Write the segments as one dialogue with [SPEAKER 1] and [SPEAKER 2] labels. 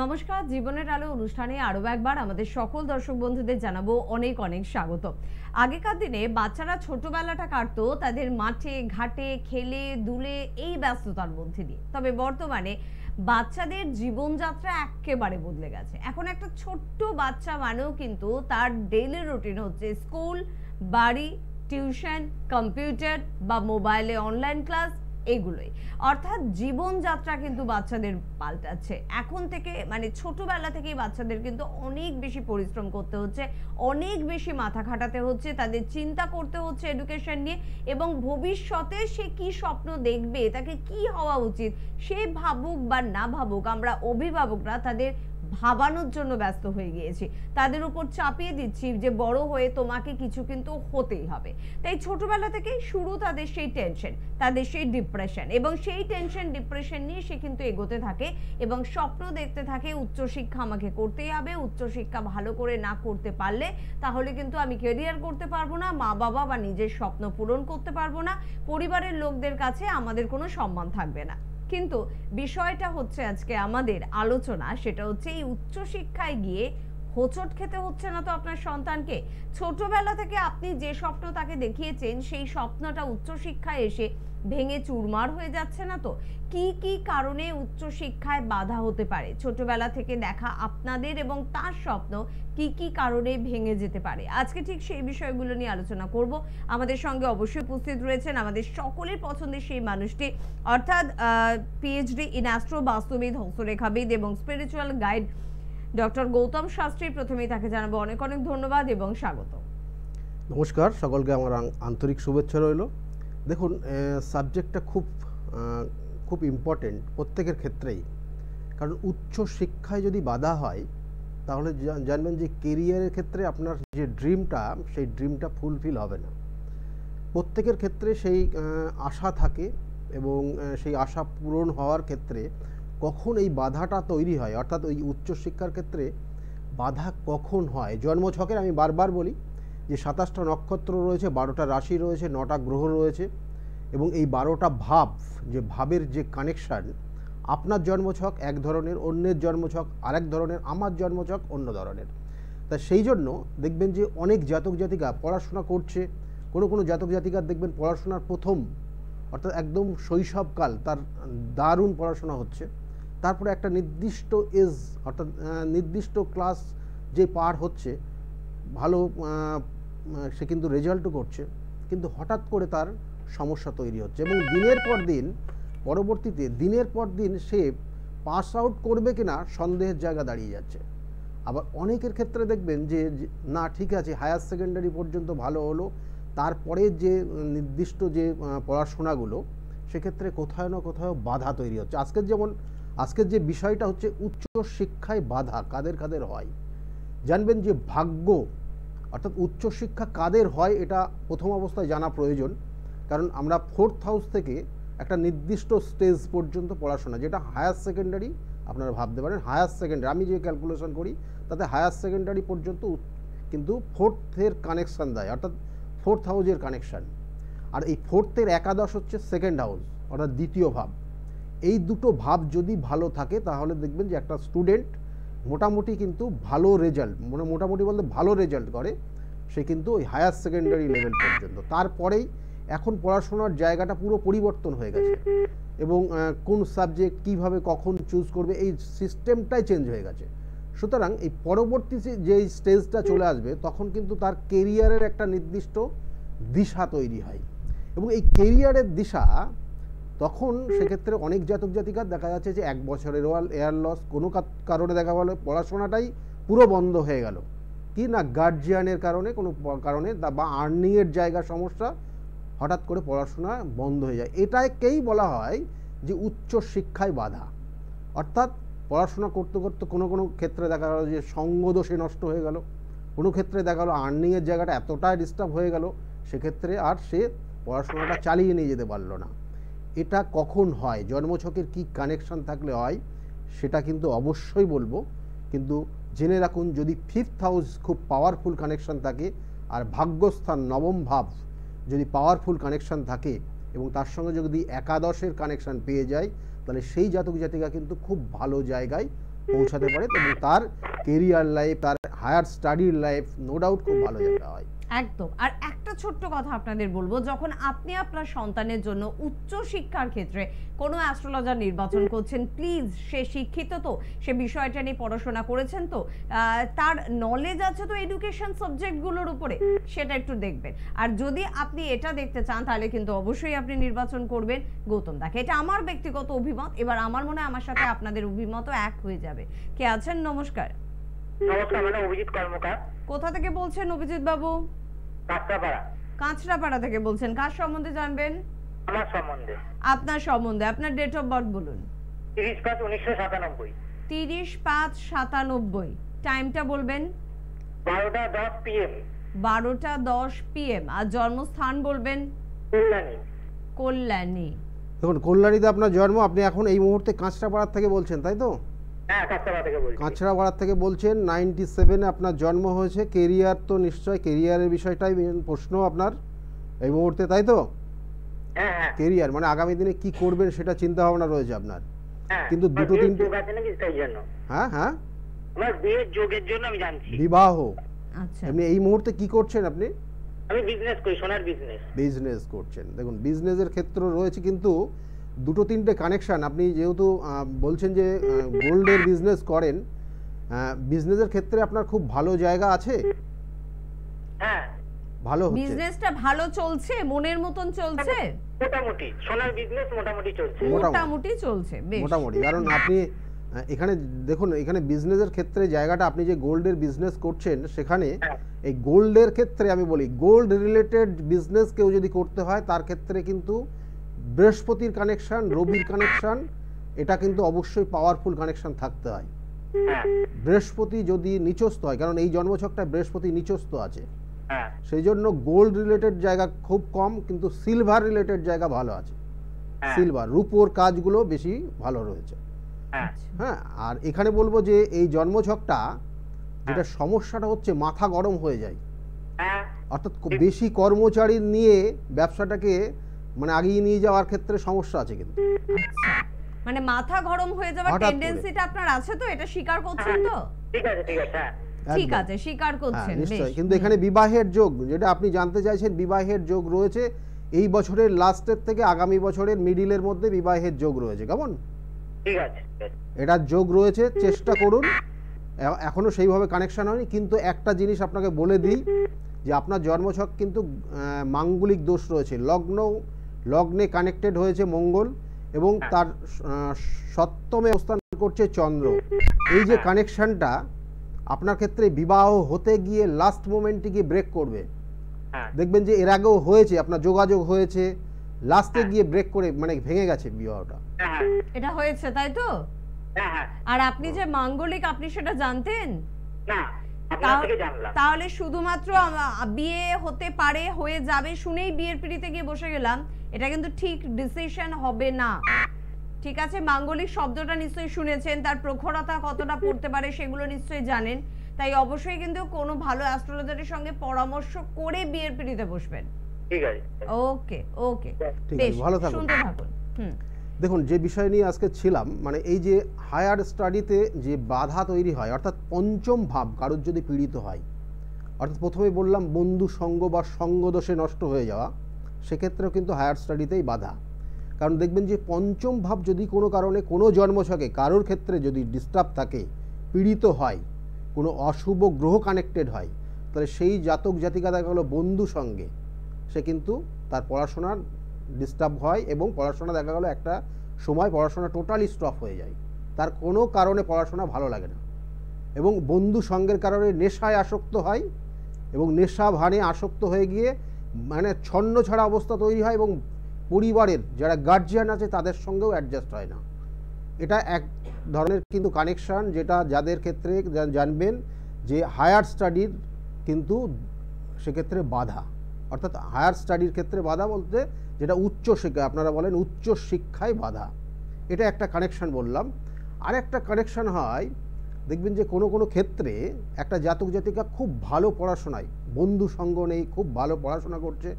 [SPEAKER 1] নমস্কার, জীবনের আলো অনুষ্ঠানে আরো একবার আমাদের সকল দর্শক বন্ধুদের জানাবো অনেক অনেক স্বাগত। আগেকার দিনে বাচ্চারা ছোটবেলাটা কাটতো তাদের মাঠে ঘাটে খেলে দুলে এই ব্যস্ততার মধ্যে দিয়ে। তবে বর্তমানে বাচ্চাদের জীবনযাত্রা একেবারে বদলে গেছে। এখন একটা ছোট্ট বাচ্চা মানেও কিন্তু তার ডেইলি রুটিন হচ্ছে স্কুল, বাড়ি, টিউশন, কম্পিউটার বা মোবাইলে অনলাইন ক্লাস, এগুলোই। অর্থাৎ জীবনযাত্রা কিন্তু বাচ্চাদের পাল্টাচ্ছে। এখন থেকে মানে ছোটবেলা থেকেই বাচ্চাদের কিন্তু অনেক বেশি পরিশ্রম করতে হচ্ছে, অনেক বেশি মাথা খাটাতে হচ্ছে, তাদের চিন্তা করতে হচ্ছে এডুকেশন নিয়ে, এবং ভবিষ্যতে সে কি স্বপ্ন দেখবে, তাকে কি হওয়া উচিত, সে ভাবুক বা না ভাবুক, আমরা অভিভাবকরা তাদের ভাবানোর জন্য ব্যস্ত হয়ে গিয়েছি। তাদের উপর চাপিয়ে দিচ্ছি যে বড় হয়ে তোমাকে কিছু কিন্তু হতেই হবে। তাই ছোটবেলা থেকেই শুরু তাদের সেই টেনশন, তাদের সেই ডিপ্রেশন, এবং সেই টেনশন ডিপ্রেশন নিয়ে সে কিন্তু এগোতে থাকে এবং স্বপ্ন দেখতে থাকে উচ্চশিক্ষা আমাকে করতেই হবে, উচ্চশিক্ষা ভালো করে না করতে পারলে তাহলে কিন্তু আমি ক্যারিয়ার করতে পারবো না, মা বাবা বা নিজের স্বপ্ন পূরণ করতে পারবো না, পরিবারের লোকদের কাছে আমাদের কোনো সম্মান থাকবে না। কিন্তু বিষয়টা হচ্ছে আজকে আমাদের আলোচনা, সেটা হচ্ছে এই উচ্চশিক্ষায় গিয়ে হোঁচট খেতে হচ্ছে না তো আপনার সন্তানকে? ছোটবেলা থেকে আপনি যে স্বপ্ন তাকে দেখিয়েছেন সেই স্বপ্নটা উচ্চশিক্ষায় এসে ভেঙে চুরমার হয়ে যাচ্ছে না তো? কি কি কারণে উচ্চশিক্ষায় বাধা হতে পারে? ছোটবেলা থেকে দেখা আপনাদের এবং তার স্বপ্ন কি কি কারণে ভেঙে যেতে পারে? আজকে ঠিক সেই বিষয়গুলো নিয়ে আলোচনা করব। আমাদের সঙ্গে অবশ্যই উপস্থিত রয়েছেন আমাদের সকলের পছন্দের সেই মানুষটি, অর্থাৎ পিএইচডি ইন অ্যাস্ট্রো বাস্তুবিদ, হস্তরেখাবিদ এবং spiritual guide doctor Gautam Shastri. প্রথমেই তাকে জানাবো অনেক অনেক ধন্যবাদ এবং স্বাগত।
[SPEAKER 2] নমস্কার, সকলকে আমার আন্তরিক শুভেচ্ছা রইল। দেখুন, সাবজেক্টটা খুব ইম্পর্টেন্ট প্রত্যেকের ক্ষেত্রেই, কারণ উচ্চ শিক্ষায় যদি বাধা হয় তাহলে জানবেন যে কেরিয়ারের ক্ষেত্রে আপনার যে ড্রিমটা, সেই ড্রিমটা ফুলফিল হবে না। প্রত্যেকের ক্ষেত্রে সেই আশা থাকে এবং সেই আশা পূরণ হওয়ার ক্ষেত্রে কখন এই বাধাটা তৈরি হয়, অর্থাৎ ওই উচ্চশিক্ষার ক্ষেত্রে বাধা কখন হয়। জন্মছকের আমি বারবার বলি যে 27টা নক্ষত্র রয়েছে, 12টা রাশি রয়েছে, 9টা গ্রহ রয়েছে, এবং এই 12টা ভাব, যে ভাবের যে কানেকশান, আপনার জন্মছক এক ধরনের, অন্যের জন্মছক আরেক ধরনের, আমার জন্মছক অন্য ধরনের। তা সেই জন্য দেখবেন যে অনেক জাতক জাতিকা পড়াশোনা করছে, কোনো জাতক জাতিকার দেখবেন পড়াশোনার প্রথম অর্থাৎ একদম শৈশবকাল তার দারুণ পড়াশোনা হচ্ছে, তারপরে একটা নির্দিষ্ট এজ অর্থাৎ নির্দিষ্ট ক্লাস যে পার হচ্ছে, ভালো সে কিন্তু রেজাল্টও করছে, কিন্তু হঠাৎ করে তার সমস্যা তৈরি হচ্ছে এবং দিনের পর দিন সে পাস আউট করবে কিনা সন্দেহের জায়গা দাঁড়িয়ে যাচ্ছে। আবার অনেকের ক্ষেত্রে দেখবেন যে না, ঠিক আছে, হায়ার সেকেন্ডারি পর্যন্ত ভালো হলো, তারপরে যে নির্দিষ্ট যে পড়াশোনাগুলো, সেক্ষেত্রে কোথাও না কোথাও বাধা তৈরি হচ্ছে। আজকের যে বিষয়টা হচ্ছে উচ্চ শিক্ষায় বাধা কাদের কাদের হয়। জানবেন যে ভাগ্য অর্থাৎ উচ্চশিক্ষা কাদের হয় এটা প্রথম অবস্থায় জানা প্রয়োজন, কারণ আমরা 4th হাউস থেকে একটা নির্দিষ্ট স্টেজ পর্যন্ত পড়াশোনা, যেটা হায়ার সেকেন্ডারি আপনারা ভাবতে পারেন, হায়ার সেকেন্ডারি আমি যে ক্যালকুলেশন করি তাতে হায়ার সেকেন্ডারি পর্যন্ত কিন্তু 4th-এর কানেকশান দেয়, অর্থাৎ 4th হাউসের কানেকশান। আর এই 4th-এর একাদশ হচ্ছে 2nd হাউস অর্থাৎ দ্বিতীয় ভাব। এই দুটো ভাব যদি ভালো থাকে তাহলে দেখবেন যে একটা স্টুডেন্ট মোটামুটি কিন্তু ভালো রেজাল্ট, মোটামুটি বলতে ভালো রেজাল্ট করে, সে কিন্তু ওই হায়ার সেকেন্ডারি লেভেল পর্যন্ত। তারপরেই এখন পড়াশোনার জায়গাটা পুরো পরিবর্তন হয়ে গেছে এবং কোন সাবজেক্ট কীভাবে কখন চুজ করবে এই সিস্টেমটাই চেঞ্জ হয়ে গেছে। সুতরাং এই পরবর্তী যে স্টেজটা চলে আসবে তখন কিন্তু তার কেরিয়ারের একটা নির্দিষ্ট দিশা তৈরি হয়, এবং এই কেরিয়ারের দিশা তখন সেক্ষেত্রে অনেক জাতক জাতিকার দেখা যাচ্ছে যে 1 বছরের এয়ার লস, কোনো কারণে দেখা গেলো পড়াশোনাটাই পুরো বন্ধ হয়ে গেল, কি না গার্জিয়ানের কারণে, কোনো কারণে বা আর্নিংয়ের জায়গা সমস্যা, হঠাৎ করে পড়াশোনা বন্ধ হয়ে যায়। এটাকেই বলা হয় যে উচ্চ শিক্ষায় বাধা। অর্থাৎ পড়াশোনা করতে করতে কোনো ক্ষেত্রে দেখা গেলো যে সঙ্গদোষে নষ্ট হয়ে গেল, কোনো ক্ষেত্রে দেখা গেলো আর্নিংয়ের জায়গাটা এতটাই ডিস্টার্ব হয়ে গেল, সেক্ষেত্রে আর সে পড়াশোনাটা চালিয়ে নিয়ে যেতে পারলো না। এটা কখন হয়, জন্মছকের কি কানেকশান থাকলে হয় সেটা কিন্তু অবশ্যই বলবো, কিন্তু জেনে রাখুন যদি 5th হাউস খুব পাওয়ারফুল কানেকশান থাকে আর ভাগ্যস্থান 9ম ভাব যদি পাওয়ারফুল কানেকশান থাকে এবং তার সঙ্গে যদি একাদশের কানেকশান পেয়ে যায়, তাহলে সেই জাতক জাতিকা কিন্তু খুব ভালো জায়গায় পৌঁছাতে পারে এবং তার কেরিয়ার লাইফ, তার হায়ার স্টাডির লাইফ নো ডাউট খুব ভালো জায়গা হয়।
[SPEAKER 1] একদম। আর একটা ছোট্ট কথা আপনাদের বলবো, যখন আপনি আপনার সন্তানের জন্য উচ্চ শিক্ষার ক্ষেত্রে কোনো অ্যাস্ট্রোলজার নির্বাচন করছেন, প্লিজ সে শিক্ষিত তো, সে বিষয়টা নিয়ে পড়াশোনা করেছেন তো, তার নলেজ আছে তো এডুকেশন সাবজেক্টগুলোর উপরে, সেটা একটু দেখবেন। আর যদি আপনি এটা দেখতে চান তাহলে কিন্তু অবশ্যই আপনি নির্বাচন করবেন গৌতম দাকে। এটা আমার ব্যক্তিগত অভিমত। এবার আমার মনে হয় আমার সাথে আপনাদের অভিমতও এক হয়ে যাবে। কে আছেন? নমস্কার।
[SPEAKER 3] নমস্কার, মানে অভিজিৎ কর্মকার।
[SPEAKER 1] কোথা থেকে বলছেন অভিজিৎ বাবু?
[SPEAKER 3] কাঁচরাপাড়া।
[SPEAKER 1] কাঁচরাপাড়া থেকে বলছেন। কার সম্বন্ধে জানবেন?
[SPEAKER 3] আমার সম্বন্ধে।
[SPEAKER 1] আপনার সম্বন্ধে। আপনার ডেট অফ বার্থ বলুন।
[SPEAKER 3] 30/5/1997।
[SPEAKER 1] 30/5/97। টাইমটা বলবেন।
[SPEAKER 3] 12টা 10 PM।
[SPEAKER 1] 12টা 10 PM। আর জন্মস্থান বলবেন।
[SPEAKER 3] কল্যাণী।
[SPEAKER 1] কল্যাণী।
[SPEAKER 2] দেখুন, কল্যাণীতে আপনার জন্ম, আপনি এখন এই মুহূর্তে কাঁচরাপাড়ার থেকে বলছেন, তাই তো?
[SPEAKER 3] হ্যাঁ, কাঁচরাপাড়া থেকে বলছি।
[SPEAKER 2] কাঁচরাপাড়ার থেকে বলছেন। 97-এ আপনার জন্ম হয়েছে। কেরিয়ার তো নিশ্চয়, কেরিয়ারের বিষয়টাই মেন প্রশ্ন আপনার এই মুহূর্তে, তাই তো?
[SPEAKER 3] হ্যাঁ হ্যাঁ
[SPEAKER 2] কেরিয়ার মানে আগামী দিনে কি করবেন সেটা চিন্তা ভাবনা রয়েছে আপনার।
[SPEAKER 3] হ্যাঁ।
[SPEAKER 2] কিন্তু
[SPEAKER 3] আমার
[SPEAKER 2] দুটো
[SPEAKER 3] বিয়ের
[SPEAKER 2] তিনটে,
[SPEAKER 3] যোগ আছে নাকি সেই জন্য।
[SPEAKER 2] হ্যাঁ হ্যাঁ,
[SPEAKER 3] আমার বিয়ের যোগের জন্য আমি জানছি।
[SPEAKER 2] বিবাহ।
[SPEAKER 1] আচ্ছা।
[SPEAKER 2] এমনি এই মুহূর্তে কি করছেন আপনি?
[SPEAKER 3] আমি বিজনেস করি, সোনার বিজনেস।
[SPEAKER 2] বিজনেস করছেন। দেখুন, বিজনেসের ক্ষেত্র রয়েছে কিন্তু দুটো তিনটে কানেকশন। আপনি যেহেতু বলছেন যে গোল্ডের বিজনেস করেন, বিজনেসের ক্ষেত্রে আপনার খুব ভালো জায়গা আছে,
[SPEAKER 3] হ্যাঁ।
[SPEAKER 2] ভালো হচ্ছে,
[SPEAKER 1] বিজনেসটা ভালো চলছে, মনের মতন চলছে?
[SPEAKER 3] মোটামুটি সোনার বিজনেস মোটামুটি চলছে।
[SPEAKER 1] মোটামুটি চলছে, বেশ।
[SPEAKER 2] মোটামুটি। কারণ আপনি এখানে দেখুন, এখানে বিজনেসের ক্ষেত্রে জায়গাটা, আপনি যে গোল্ডের বিজনেস করছেন সেখানে এই গোল্ডের ক্ষেত্রে আমি বলি, গোল্ড রিলেটেড বিজনেস কেউ যদি করতে হয় তার ক্ষেত্রে কিন্তু বৃহস্পতির কানেকশন, রবির কানেকশন, এটা কিন্তু অবশ্যই পাওয়ারফুল কানেকশন থাকতে হয়।
[SPEAKER 3] হ্যাঁ
[SPEAKER 2] বৃহস্পতি যদি নিচস্থ হয়, কারণ এই জন্মছকটা বৃহস্পতি নিচস্থ আছে,
[SPEAKER 3] হ্যাঁ
[SPEAKER 2] সেই জন্য গোল্ড রিলেটেড জায়গা খুব কম, কিন্তু সিলভার রিলেটেড জায়গা ভালো আছে।
[SPEAKER 3] হ্যাঁ।
[SPEAKER 2] সিলভার, রূপোর কাজগুলো বেশি ভালো রয়েছে।
[SPEAKER 3] হ্যাঁ
[SPEAKER 2] হ্যাঁ, আর এখানে বলবো যে এই জন্মছকটা যেটা সমস্যাটা হচ্ছে, মাথা গরম হয়ে যায়,
[SPEAKER 3] হ্যাঁ
[SPEAKER 2] অর্থাৎ বেশি কর্মচারী নিয়ে ব্যবসাটাকে মানে আগিয়ে নিয়ে যাওয়ার ক্ষেত্রে সমস্যা আছে কিন্তু।
[SPEAKER 1] আচ্ছা। মানে মাথা গরম হয়ে যাওয়ার
[SPEAKER 2] হঠাৎ করে।
[SPEAKER 1] টেন্ডেন্সিটা আপনার আছে তো, এটা স্বীকার করছেন তো?
[SPEAKER 3] ঠিক আছে ঠিক আছে। হ্যাঁ
[SPEAKER 1] ঠিক
[SPEAKER 2] একদম।
[SPEAKER 1] আছে, স্বীকার
[SPEAKER 2] হ্যাঁ,
[SPEAKER 1] করছেন, বেশ।
[SPEAKER 2] নিশ্চয়ই। কিন্তু এখানে বিবাহের যোগ, যেটা আপনি জানতে চাইছেন, বিবাহের যোগ রয়েছে এই বছরের লাস্টের থেকে আগামী বছরের মিডিলের মধ্যে বিবাহের যোগ রয়েছে। কেমন?
[SPEAKER 3] ঠিক আছে ঠিক আছে।
[SPEAKER 2] এটার যোগ রয়েছে, চেষ্টা করুন। এখনো সেইভাবে কানেকশন হয়নি, কিন্তু একটা জিনিস আপনাকে বলে দিই যে আপনার জন্মছক কিন্তু মাঙ্গলিক দোষ রয়েছে। লগ্নে কানেক্টেড হয়েছে মঙ্গল এবং তার সপ্তমে অবস্থান করছে চন্দ্র। এই যে কানেকশনটা আপনার ক্ষেত্রে বিবাহ হতে গিয়ে লাস্ট মোমেন্টে গিয়ে ব্রেক করবে।
[SPEAKER 3] হ্যাঁ
[SPEAKER 2] দেখবেন যে এর আগেও হয়েছে, আপনার যোগাযোগ হয়েছে, লাস্টে গিয়ে ব্রেক করে মানে ভেঙে গেছে বিবাহটা।
[SPEAKER 3] হ্যাঁ
[SPEAKER 1] এটা হয়েছে, তাই তো?
[SPEAKER 3] হ্যাঁ হ্যাঁ।
[SPEAKER 1] আর আপনি যে মাঙ্গলিক, আপনি সেটা জানতেন?
[SPEAKER 3] না, আপনার থেকে জানলাম।
[SPEAKER 1] তাহলে শুধুমাত্র বিয়ে হতে পারে, হয়ে যাবে শুনেই বিয়ের পিড়িতে গিয়ে বসে গেলাম, এটা কিন্তু ঠিক ডিসিশন হবে না। ঠিক আছে, মাঙ্গলিক শব্দটা নিশ্চয়ই শুনেছেন, তার প্রখরতা কতটা পড়তে পারে সেগুলো নিশ্চয়ই জানেন। তাই অবশ্যই কিন্তু কোনো ভালো অ্যাস্ট্রোলজারের সঙ্গে পরামর্শ করে বিয়ের পিড়িতে বসবেন।
[SPEAKER 3] ঠিক আছে।
[SPEAKER 1] ওকে ওকে,
[SPEAKER 2] ঠিক
[SPEAKER 1] বেশ,
[SPEAKER 2] আছে, ভালো থাকুন।
[SPEAKER 1] শুনতে থাকুন। হুম।
[SPEAKER 2] দেখুন, যে বিষয় নিয়ে আজকে ছিলাম, মানে এই যে হায়ার স্টাডিতে যে বাধা তৈরি হয়, অর্থাৎ পঞ্চম ভাব কারোর যদি পীড়িত হয়, অর্থাৎ প্রথমে বললাম বন্ধু সঙ্গ বা সঙ্গদোষে নষ্ট হয়ে যাওয়া, সেক্ষেত্রেও কিন্তু হায়ার স্টাডিতেই বাধা। কারণ দেখবেন যে পঞ্চম ভাব যদি কোনো কারণে কোনো জন্মছকে কারোর ক্ষেত্রে যদি ডিস্টার্ব থাকে, পীড়িত হয়, কোনো অশুভ গ্রহ কানেক্টেড হয়, তাহলে সেই জাতক জাতিকা দেখা গেলো বন্ধু সঙ্গে সে কিন্তু তার পড়াশোনার ডিস্টার্ব হয় এবং পড়াশোনা দেখা গেলো একটা সময় পড়াশোনা টোটালি স্টপ হয়ে যায়, তার কোনো কারণে পড়াশোনা ভালো লাগে না। এবং বন্ধু সঙ্গের কারণে নেশায় আসক্ত হয় এবং নেশা ভানে আসক্ত হয়ে গিয়ে মানে ছন্ন ছাড়া অবস্থা তৈরি হয় এবং পরিবারের যারা গার্জিয়ান আছে তাদের সঙ্গেও অ্যাডজাস্ট হয় না। এটা এক ধরনের কিন্তু কানেকশান, যেটা যাদের ক্ষেত্রে জানবেন যে হায়ার স্টাডির কিন্তু সেক্ষেত্রে বাধা, অর্থাৎ হায়ার স্টাডির ক্ষেত্রে বাধা বলতে যেটা উচ্চ শিক্ষা, আপনারা বলেন উচ্চ শিক্ষায় বাধা, এটা একটা কানেকশান বললাম। আর একটা কানেকশান হয়, দেখবেন যে কোনো কোনো ক্ষেত্রে একটা জাতক জাতিকা খুব ভালো পড়াশোনায়, বন্ধু সঙ্গ নেই, খুব ভালো পড়াশোনা করছে,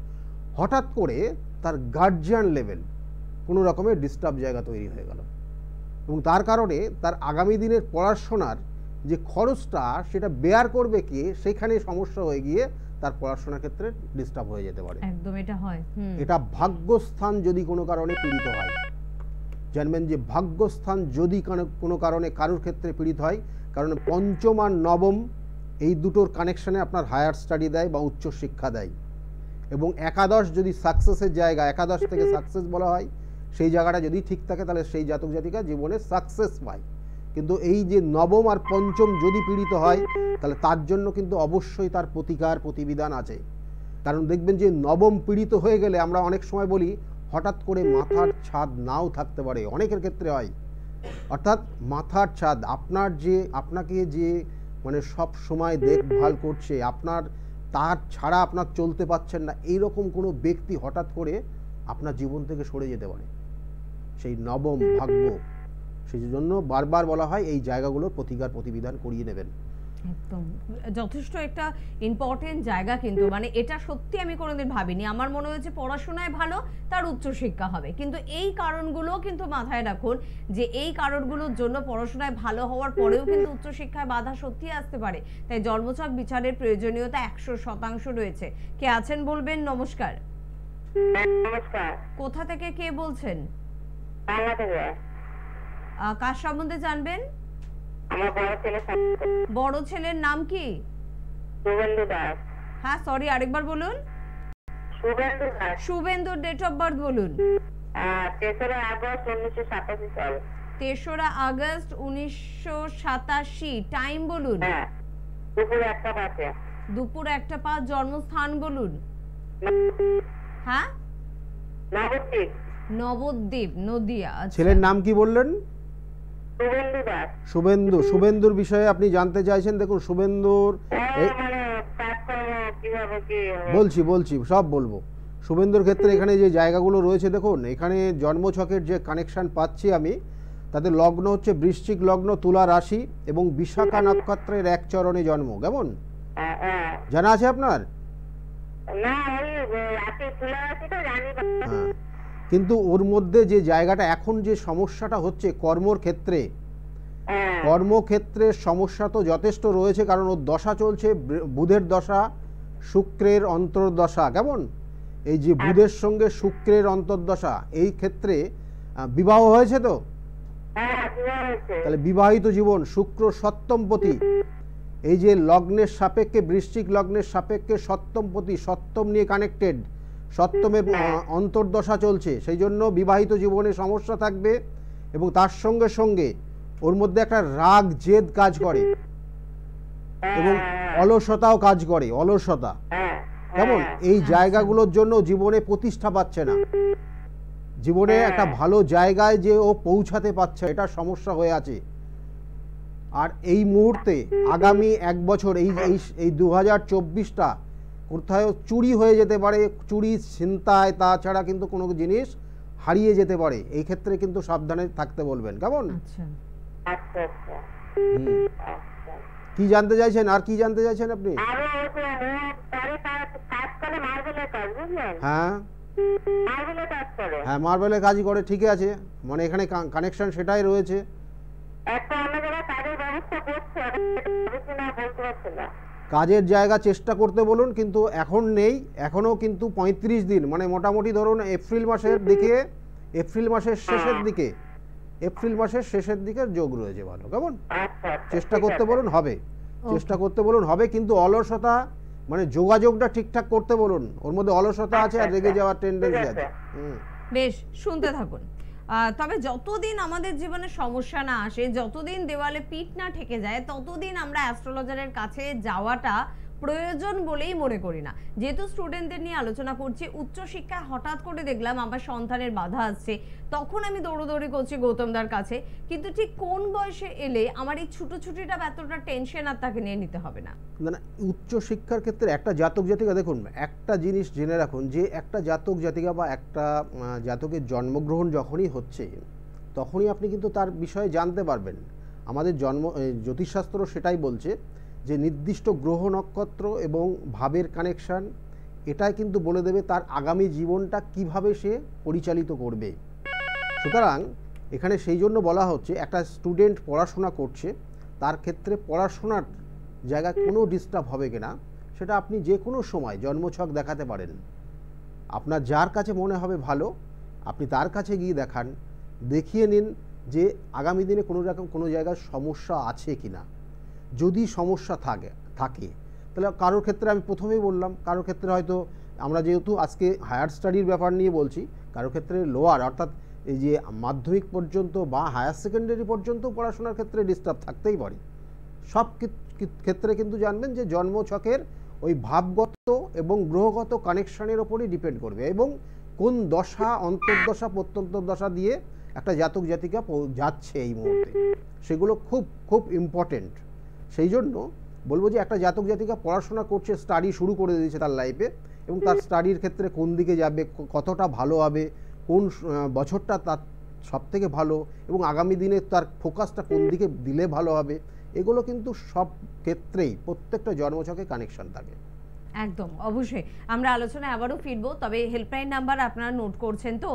[SPEAKER 2] হঠাৎ করে তার গার্জিয়ান লেভেল কোনো রকমের ডিস্টার্ব জায়গা তৈরি হয়ে গেল। এবং তার কারণে তার আগামী দিনের পড়াশোনার যে খরচটা সেটা বেয়ার করবে কে, সেখানে সমস্যা হয়ে গিয়ে তার পড়াশোনার ক্ষেত্রে ডিস্টার্ব হয়ে যেতে পারে।
[SPEAKER 1] একদম এটা হয়।
[SPEAKER 2] এটা ভাগ্যস্থান যদি কোনো কারণে পীড়িত হয়, জানবেন যে ভাগ্যস্থান যদি কোনো কারণে কারোর ক্ষেত্রে পীড়িত হয়, কারণ পঞ্চম আর নবম এই দুটোর কানেকশানে আপনার হায়ার স্টাডি দেয় বা উচ্চ শিক্ষা দেয়, এবং একাদশ যদি সাকসেসের জায়গা, একাদশ থেকে সাকসেস বলা হয়, সেই জায়গাটা যদি ঠিক থাকে তাহলে সেই জাতক জাতিকা জীবনে সাকসেস পায়। কিন্তু এই যে নবম আর পঞ্চম যদি পীড়িত হয় তাহলে তার জন্য কিন্তু অবশ্যই তার প্রতিকার প্রতিবিধান আছে। কারণ দেখবেন যে নবম পীড়িত হয়ে গেলে আমরা অনেক সময় বলি হঠাৎ করে মাথার ছাদ নাও থাকতে পারে, অনেকের ক্ষেত্রে হয়। অর্থাৎ মাথার ছাদ, আপনাকে যে মানে সব সময় দেখভাল করছে, আপনার তার ছাড়া আপনার চলতে পারছেন না, এইরকম কোনো ব্যক্তি হঠাৎ করে আপনার জীবন থেকে সরে যেতে পারে, সেই নবম ভাগ্য। সেই জন্য বারবার বলা হয় এই জায়গাগুলোর প্রতিকার প্রতিবিধান করিয়ে নেবেন।
[SPEAKER 1] একদম যথেষ্ট একটা ইম্পর্টেন্ট জায়গা, কিন্তু মানে এটা সত্যি আমি কোনোদিন ভাবিনি। আমার মনে হয়েছে পড়াশোনায় ভালো তার উচ্চশিক্ষা হবে, কিন্তু এই কারণগুলো কিন্তু মাথায় রাখুন যে এই কারণগুলোর জন্য পড়াশোনায় ভালো হওয়ার পরেও কিন্তু উচ্চশিক্ষায় বাধা সত্যি আসতে পারে। তাই জন্মছক বিচারের প্রয়োজনীয়তা 100% রয়েছে। কে আছেন বলবেন? নমস্কার।
[SPEAKER 3] নমস্কার।
[SPEAKER 1] কোথা থেকে কে বলছেন?
[SPEAKER 3] বাংলা থেকে।
[SPEAKER 1] কার সম্বন্ধে জানবেন?
[SPEAKER 3] আমার
[SPEAKER 1] বড় ছেলের নাম কি?
[SPEAKER 3] শুভেন্দু দাস।
[SPEAKER 1] হ্যাঁ সরি, আরেকবার বলুন।
[SPEAKER 3] শুভেন্দু দাস।
[SPEAKER 1] শুভেন্দুর ডেট অফ বার্থ বলুন।
[SPEAKER 3] 3রা আগস্ট 1987 সাল।
[SPEAKER 1] 3রা আগস্ট 1987। টাইম বলুন।
[SPEAKER 3] দুপুর 1:05।
[SPEAKER 1] দুপুর 1:05। জন্মস্থান বলুন। হ্যাঁ,
[SPEAKER 3] নবদ্বীপ।
[SPEAKER 1] নবদ্বীপ, নদিয়া।
[SPEAKER 2] ছেলের নাম কি বললেন?
[SPEAKER 3] শুভেন্দু দাস।
[SPEAKER 2] শুভেন্দু। শুভেন্দুর বিষয়ে আপনি জানতে চাইছেন। দেখুন শুভেন্দুর বলছি সব বলবো। শুভেন্দুর ক্ষেত্রে এখানে যে জায়গাগুলো রয়েছে দেখুন, এখানে জন্মছকের যে কানেকশন পাচ্ছি আমি, তাতে লগ্ন হচ্ছে বৃশ্চিক লগ্ন, তুলা রাশি এবং বিশাখা নক্ষত্রের এক চরণে জন্ম। কেমন জানা আছে আপনার? হ্যাঁ, কিন্তু ওর মধ্যে যে জায়গাটা এখন যে সমস্যাটা হচ্ছে কর্মক্ষেত্রের সমস্যা তো যথেষ্ট রয়েছে, কারণ ওর দশা চলছে বুধের দশা, শুক্রের অন্তর্দশা। কেমন এই যে বুধের সঙ্গে শুক্রের অন্তর্দশা, এই ক্ষেত্রে বিবাহ হয়েছে তো? তাহলে বিবাহিত জীবন, শুক্র সপ্তমপতি, এই যে লগ্নের সাপেক্ষে বৃশ্চিক লগ্নের সাপেক্ষে সপ্তমপতি, সপ্তম নিয়ে কানেক্টেড, সপ্তমের অন্তর্দশা চলছে, সেই জন্য বিবাহিত জীবনে সমস্যা থাকবে। এবং তার সঙ্গে সঙ্গে ওর মধ্যে একটা রাগ জেদ কাজ করে এবং অলসতাও কাজ করে, অলসতা। কেমন এই জায়গাগুলোর জন্য জীবনে প্রতিষ্ঠা পাচ্ছে না, জীবনে একটা ভালো জায়গায় যে ও পৌঁছাতে পারছে, এটা সমস্যা হয়ে আছে। আর এই মুহূর্তে আগামী 1 বছর এই 2024টা কোথাও চুরি হয়ে যেতে পারে, চুরি ছিনতাই, তাছাড়া কিন্তু কোনো জিনিস হারিয়ে যেতে পারে। এই ক্ষেত্রে কিন্তু সাবধানে থাকতে বলবেন। কেমন কি জানতে চাইছেন? আর কি জানতে চাইছেন আপনি? হ্যাঁ হ্যাঁ, মার্বেলের কাজই করে। ঠিক আছে, মানে এখানে কানেকশন সেটাই রয়েছে। কাজের জায়গা চেষ্টা করতে বলুন, কিন্তু এখন নেই, এখনো কিন্তু 35 দিন, মানে মোটামুটি ধরুন এপ্রিল মাসের শেষের দিকে যোগ রয়েছে ভালো। কেমন চেষ্টা করতে বলুন, হবে, চেষ্টা করতে বলুন, হবে। কিন্তু অলসতা, মানে যোগাযোগটা ঠিকঠাক করতে বলুন। ওর মধ্যে অলসতা আছে আর রেগে যাওয়ার টেন্ডেন্সি আছে।
[SPEAKER 1] বেশ, শুনতে থাকুন। তবে যতদিন আমাদের জীবনে সমস্যা না আসে, যতদিন দেওয়ালে পিঠ না ঠেকে যায়, ততদিন আমরা অ্যাস্ট্রোলজারের কাছে যাওয়াটা প্রয়োজন বলেই মনে করি না। যেহেতু স্টুডেন্টদের নিয়ে আলোচনা করছি, উচ্চশিক্ষায় হঠাৎ করে দেখলাম আমার সন্তানের বাধা আসছে, তখন আমি দৌড়দৌড়ি করছি গৌতমদার কাছে। কিন্তু ঠিক কোন বয়সে এলে আমার এই ছুটোছুটিটা এতটা টেনশন আর তাকে নিয়ে নিতে হবে না?
[SPEAKER 2] না, উচ্চশিক্ষার ক্ষেত্রে একটা জাতক জাতিকা, দেখুন একটা জিনিস জেনে রাখুন যে একটা জাতক জাতিকা বা একটা জাতকের জন্মগ্রহণ যখনই হচ্ছে, তখনই আপনি কিন্তু তার বিষয়ে জানতে পারবেন। আমাদের জ্যোতিষশাস্ত্র সেটাই বলছে যে নির্দিষ্ট গ্রহ নক্ষত্র এবং ভাবের কানেকশান, এটাই কিন্তু বলে দেবে তার আগামী জীবনটা কিভাবে সে পরিচালিত করবে। সুতরাং এখানে সেই জন্য বলা হচ্ছে একটা স্টুডেন্ট পড়াশোনা করছে, তার ক্ষেত্রে পড়াশোনার জায়গায় কোনো ডিস্টার্ব হবে কিনা সেটা আপনি যে কোনো সময় জন্মছক দেখাতে পারেন। আপনার যার কাছে মনে হবে ভালো, আপনি তার কাছে গিয়ে দেখান, দেখিয়ে নিন যে আগামী দিনে কোনো জায়গায় সমস্যা আছে কি না। যদি সমস্যা থাকে তাহলে কারোর ক্ষেত্রে আমি প্রথমেই বললাম, কারোর ক্ষেত্রে হয়তো আমরা যেহেতু আজকে হায়ার স্টাডির ব্যাপার নিয়ে বলছি, কারোর ক্ষেত্রে লোয়ার অর্থাৎ এই যে মাধ্যমিক পর্যন্ত বা হায়ার সেকেন্ডারি পর্যন্ত পড়াশোনার ক্ষেত্রে ডিস্টার্ব থাকতেই পারে। সব ক্ষেত্রে কিন্তু জানবেন যে জন্মছকের ওই ভাবগত এবং গ্রহগত কানেকশনের ওপরই ডিপেন্ড করবে, এবং কোন দশা, অন্তর্দশা, প্রত্যন্তর্দশা দিয়ে একটা জাতক জাতিকা যাচ্ছে এই মুহূর্তে, সেগুলো খুব খুব ইম্পর্টেন্ট। সেই জন্য বলবো যে একটা জাতক জাতিকা পড়াশোনা করছে, স্টাডি শুরু করে দিয়েছে তার লাইফে, এবং তার স্টাডির ক্ষেত্রে কোন দিকে যাবে, কতটা ভালো হবে, কোন বছরটা তার সবথেকে ভালো, এবং আগামী দিনে তার ফোকাসটা কোন দিকে দিলে ভালো হবে, এগুলো কিন্তু সব ক্ষেত্রেই প্রত্যেকটা জন্মছকে কানেকশন থাকে।
[SPEAKER 1] একদম, অবশ্যই আমরা আলোচনায় আবারও ফিরবো, তবে হেল্পলাইন নাম্বার আপনারা নোট করছেন তো?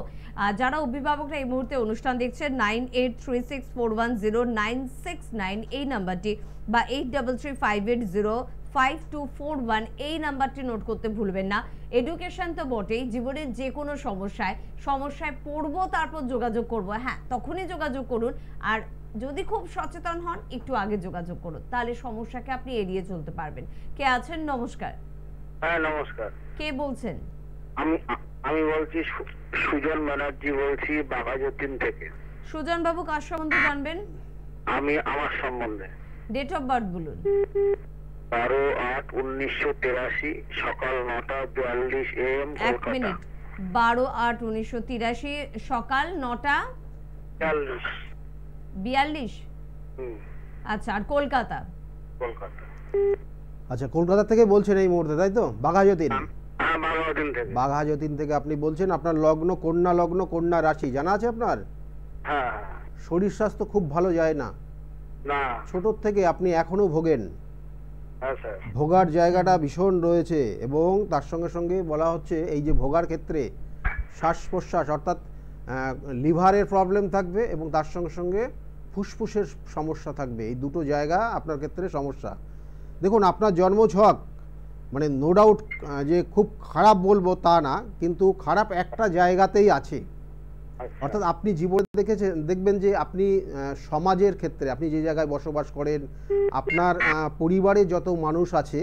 [SPEAKER 1] যারা অভিভাবকরা এই মুহূর্তে অনুষ্ঠান দেখছেন 9836410969 এই নাম্বারটি, বা 8335805241 এই নাম্বারটি নোট করতে ভুলবেন না। এডুকেশন তো বটেই, জীবনের যে কোনো সমস্যায় পড়বো তারপর যোগাযোগ করব, হ্যাঁ তখনই যোগাযোগ করুন। আর যদি খুব সচেতন হন একটু আগে যোগাযোগ করুন, তাহলে সমস্যাকে আপনি এড়িয়ে চলতে পারবেন। কে আছেন? নমস্কার।
[SPEAKER 4] হ্যাঁ নমস্কার।
[SPEAKER 1] কে বলছেন?
[SPEAKER 4] আমি বলছি সুজন ব্যানার্জি বলছি বাঘাযতীন থেকে।
[SPEAKER 1] সুজন বাবু কার সম্বন্ধে জানবেন?
[SPEAKER 4] আমি আমার সম্বন্ধে।
[SPEAKER 1] ডেট অফ বার্থ বলুন।
[SPEAKER 4] 12/8/1983 সকাল 9:42 AM
[SPEAKER 1] এক
[SPEAKER 4] কলকাতা।
[SPEAKER 1] মিনিট, 12/8/1983 সকাল 9:42। আচ্ছা, আর কলকাতা?
[SPEAKER 4] কলকাতা।
[SPEAKER 2] আচ্ছা, কলকাতা থেকে বলছেন এই মুহূর্তে, তাই তো? বাঘাযতীন।
[SPEAKER 4] হ্যাঁ বাঘাযতীন থেকে।
[SPEAKER 2] বাঘাযতীন থেকে আপনি বলছেন, আপনার লগ্ন কন্যা, লগ্ন কন্যা রাশি জানা আছে আপনার?
[SPEAKER 4] হ্যাঁ।
[SPEAKER 2] শরীর স্বাস্থ্য খুব ভালো যায় না,
[SPEAKER 4] না।
[SPEAKER 2] ছোটোর থেকে আপনি এখনো ভোগেন,
[SPEAKER 4] হ্যাঁ স্যার।
[SPEAKER 2] ভোগার জায়গাটা ভীষণ রয়েছে, এবং তার সঙ্গে সঙ্গে বলা হচ্ছে এই যে ভোগার ক্ষেত্রে শ্বাস প্রশ্বাস অর্থাৎ লিভারের প্রবলেম থাকবে, এবং তার সঙ্গে সঙ্গে ফুসফুসের সমস্যা থাকবে। এই দুটো জায়গা আপনার ক্ষেত্রে সমস্যা। দেখুন, আপনার জন্মছক মানে নো ডাউট যে খুব খারাপ বলবো তা না, কিন্তু খারাপ একটা জায়গাতেই আছে। অর্থাৎ আপনি জীবনে দেখবেন যে আপনি সমাজের ক্ষেত্রে, আপনি যে জায়গায় বসবাস করেন, আপনার পরিবারে যত মানুষ আছে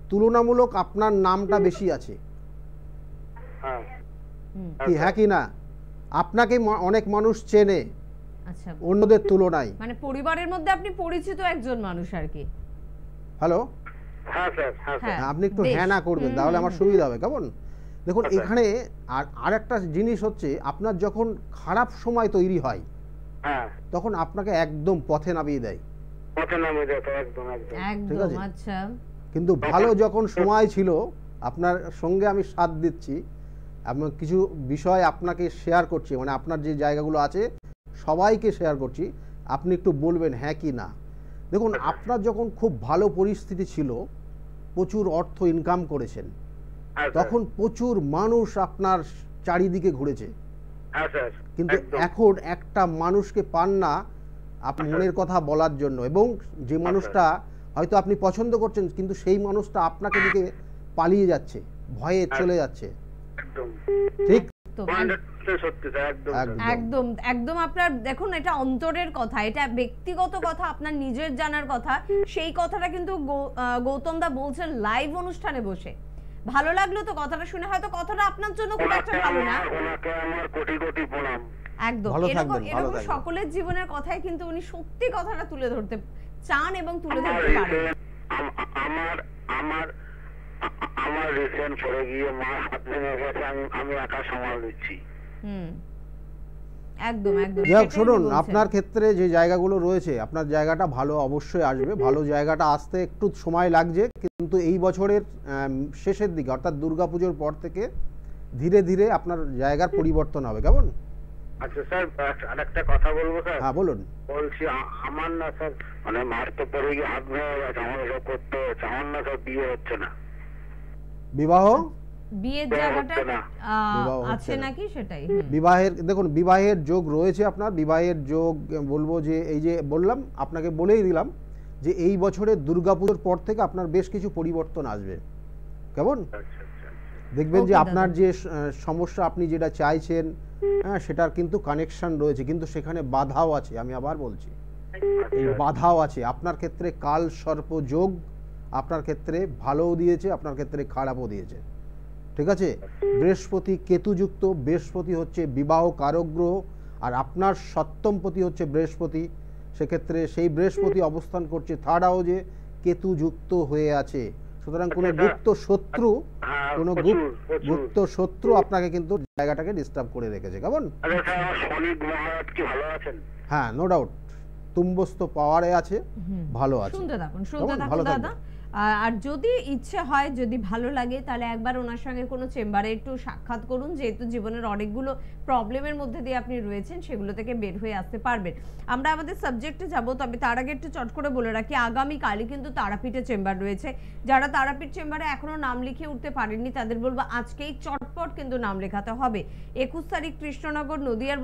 [SPEAKER 2] তুলনামূলক আপনার নামটা বেশি আছে, কি হ্যাঁ কি না? আপনাকে অনেক মানুষ চেনে
[SPEAKER 1] আচ্ছা,
[SPEAKER 2] অন্যদের তুলনায়,
[SPEAKER 1] মানে পরিবারের মধ্যে আপনি পরিচিত একজন মানুষ আর কি।
[SPEAKER 2] হ্যালো,
[SPEAKER 4] হ্যাঁ স্যার।
[SPEAKER 1] হ্যাঁ,
[SPEAKER 2] আপনি একটু হ্যাঁ না করবেন, তাহলে আমার সুবিধা হবে। কেমন? দেখুন, এখানে আর একটা জিনিস হচ্ছে, আপনার যখন খারাপ সময় তৈরি হয় তখন আপনাকে একদম পথে নামিয়ে দেয়। ঠিক আছে?
[SPEAKER 1] আচ্ছা,
[SPEAKER 2] কিন্তু ভালো যখন সময় ছিল, আপনার সঙ্গে আমি সাথ দিচ্ছি, আমি কিছু বিষয় আপনাকে শেয়ার করছি, মানে আপনার যে জায়গাগুলো আছে সবাইকে শেয়ার করছি, আপনি একটু বলবেন হ্যাঁ কি না। দেখুন, আপনার যখন খুব ভালো পরিস্থিতি ছিল, প্রচুর অর্থ ইনকাম করেছেন, তখন প্রচুর মানুষ আপনার চারিদিকে ঘুরেছে, কিন্তু এখন একটা মানুষকে পান না আপনার মনের কথা বলার জন্য, এবং যে মানুষটা হয়তো আপনি পছন্দ করছেন, কিন্তু সেই মানুষটা আপনাকে দিকে পালিয়ে যাচ্ছে, ভয়ে চলে যাচ্ছে। ঠিক
[SPEAKER 1] একদম একদম আপনার দেখুন, এটা অন্তরের কথা, এটা ব্যক্তিগত কথা, আপনার নিজের জানার কথা। সেই কথাটা কিন্তু গৌতম দা বলছেন লাইভ অনুষ্ঠানে বসে। ভালো লাগলো তো কথাটা শুনে? হয়তো কথাটা আপনার জন্য খুব একটা ভালো না, একদম এরকম সকলের জীবনের কথাই কিন্তু উনি সত্যি কথাটা তুলে ধরতে চান এবং তুলে ধরতে পারেন।
[SPEAKER 4] আমার রিসেন্ট পড়ে গিয়ে মা হাত ভেঙে গেছে, আমি একা সামাল দিচ্ছি।
[SPEAKER 1] একদম একদম।
[SPEAKER 2] যাক, শুনুন, আপনার ক্ষেত্রে যে জায়গাগুলো রয়েছে, আপনার জায়গাটা ভালো অবশ্যই আসবে। ভালো জায়গাটা আসতে একটু সময় লাগছে, কিন্তু এই বছরের শেষের দিকে অর্থাৎ দুর্গাপুজোর পর থেকে ধীরে ধীরে আপনার জায়গার পরিবর্তন হবে। কেমন?
[SPEAKER 4] আচ্ছা স্যার, আরেকটা কথা বলবো স্যার।
[SPEAKER 2] হ্যাঁ বলুন।
[SPEAKER 4] বলছি আমার না স্যার, মানে মার তো পরে গিয়ে হাত ভেঙে গেছে, আমার এসব করতে হচ্ছে, আমার না স্যার বিয়ে হচ্ছে না।
[SPEAKER 2] বিবাহ
[SPEAKER 1] বিয়ের
[SPEAKER 4] বিবাহ
[SPEAKER 1] জায়গাটা
[SPEAKER 4] হচ্ছে না।
[SPEAKER 2] বিবাহ হচ্ছে
[SPEAKER 1] আছে
[SPEAKER 2] না।
[SPEAKER 1] নাকি সেটাই
[SPEAKER 2] বিবাহের দেখুন বিবাহের যোগ রয়েছে আপনার, বিবাহের যোগ বলবো যে এই যে বললাম আপনাকে বলেই দিলাম যে এই বছরের দুর্গাপুজোর পর থেকে আপনার বেশ কিছু পরিবর্তন আসবে, কেমন
[SPEAKER 4] আচ্ছা আচ্ছা আচ্ছা।
[SPEAKER 2] দেখবেন যে
[SPEAKER 1] Okay,
[SPEAKER 2] আপনার
[SPEAKER 1] দাদা।
[SPEAKER 2] যে সমস্যা আপনি যেটা চাইছেন, হ্যাঁ সেটার কিন্তু কানেকশন রয়েছে, কিন্তু সেখানে বাধাও আছে। আমি আবার বলছি এই বাধাও আছে। আপনার ক্ষেত্রে কাল সর্প যোগ আপনার ক্ষেত্রে ভালোও দিয়েছে, আপনার ক্ষেত্রে খারাপও দিয়েছে, ঠিক আছে। বৃহস্পতি কেতুযুক্ত, বৃহস্পতি হচ্ছে বিবাহ কারক গ্রহ, আর আপনার সপ্তমপতি হচ্ছে বৃহস্পতি, সেক্ষেত্রে সেই বৃহস্পতি অবস্থান করছে থার্ড হাউসে, কেতুযুক্ত হয়ে আছে। সুতরাং কোনো
[SPEAKER 4] আচ্ছা,
[SPEAKER 2] গুপ্ত শত্রু,
[SPEAKER 4] হ্যাঁ,
[SPEAKER 2] কোনো
[SPEAKER 4] প্রচুর, প্রচুর।
[SPEAKER 2] গুপ্ত শত্রু আপনাকে কিন্তু জায়গাটাকে ডিস্টার্ব করে রেখেছে, কেমন।
[SPEAKER 4] আচ্ছা স্যার, আমার শনি মহারাজ কি ভালো আছেন?
[SPEAKER 2] হ্যাঁ, নো ডাউট তুম্বস্থ পাওয়ারে আছে, ভালো আছে।
[SPEAKER 1] শুনতে থাকুন
[SPEAKER 2] কেমন? ভালো
[SPEAKER 1] দাদা।
[SPEAKER 2] থাকবেন।
[SPEAKER 1] আর যদি ইচ্ছে হয়, যদি ভালো লাগে, তাহলে একবার ওনার সঙ্গে কোনো চেম্বারে একটু সাক্ষাৎ করুন, যেহেতু জীবনের অনেকগুলো প্রবলেমের মধ্যে দিয়ে আপনি রয়েছেন, সেগুলো থেকে বের হয়ে আসতে পারবেন। আমরা আমাদের সাবজেক্টে যাব, তবে তার আগে একটু চট করে বলে রাখি, আগামীকালই কিন্তু তারাপীঠে চেম্বার রয়েছে। যারা তারাপীঠ চেম্বারে এখনো নাম লিখে উঠতে পারেননি, তাদের বলবো আজকেই চটপট কিন্তু নাম লেখাতে হবে। 21 তারিখ কৃষ্ণনগর নদিয়ার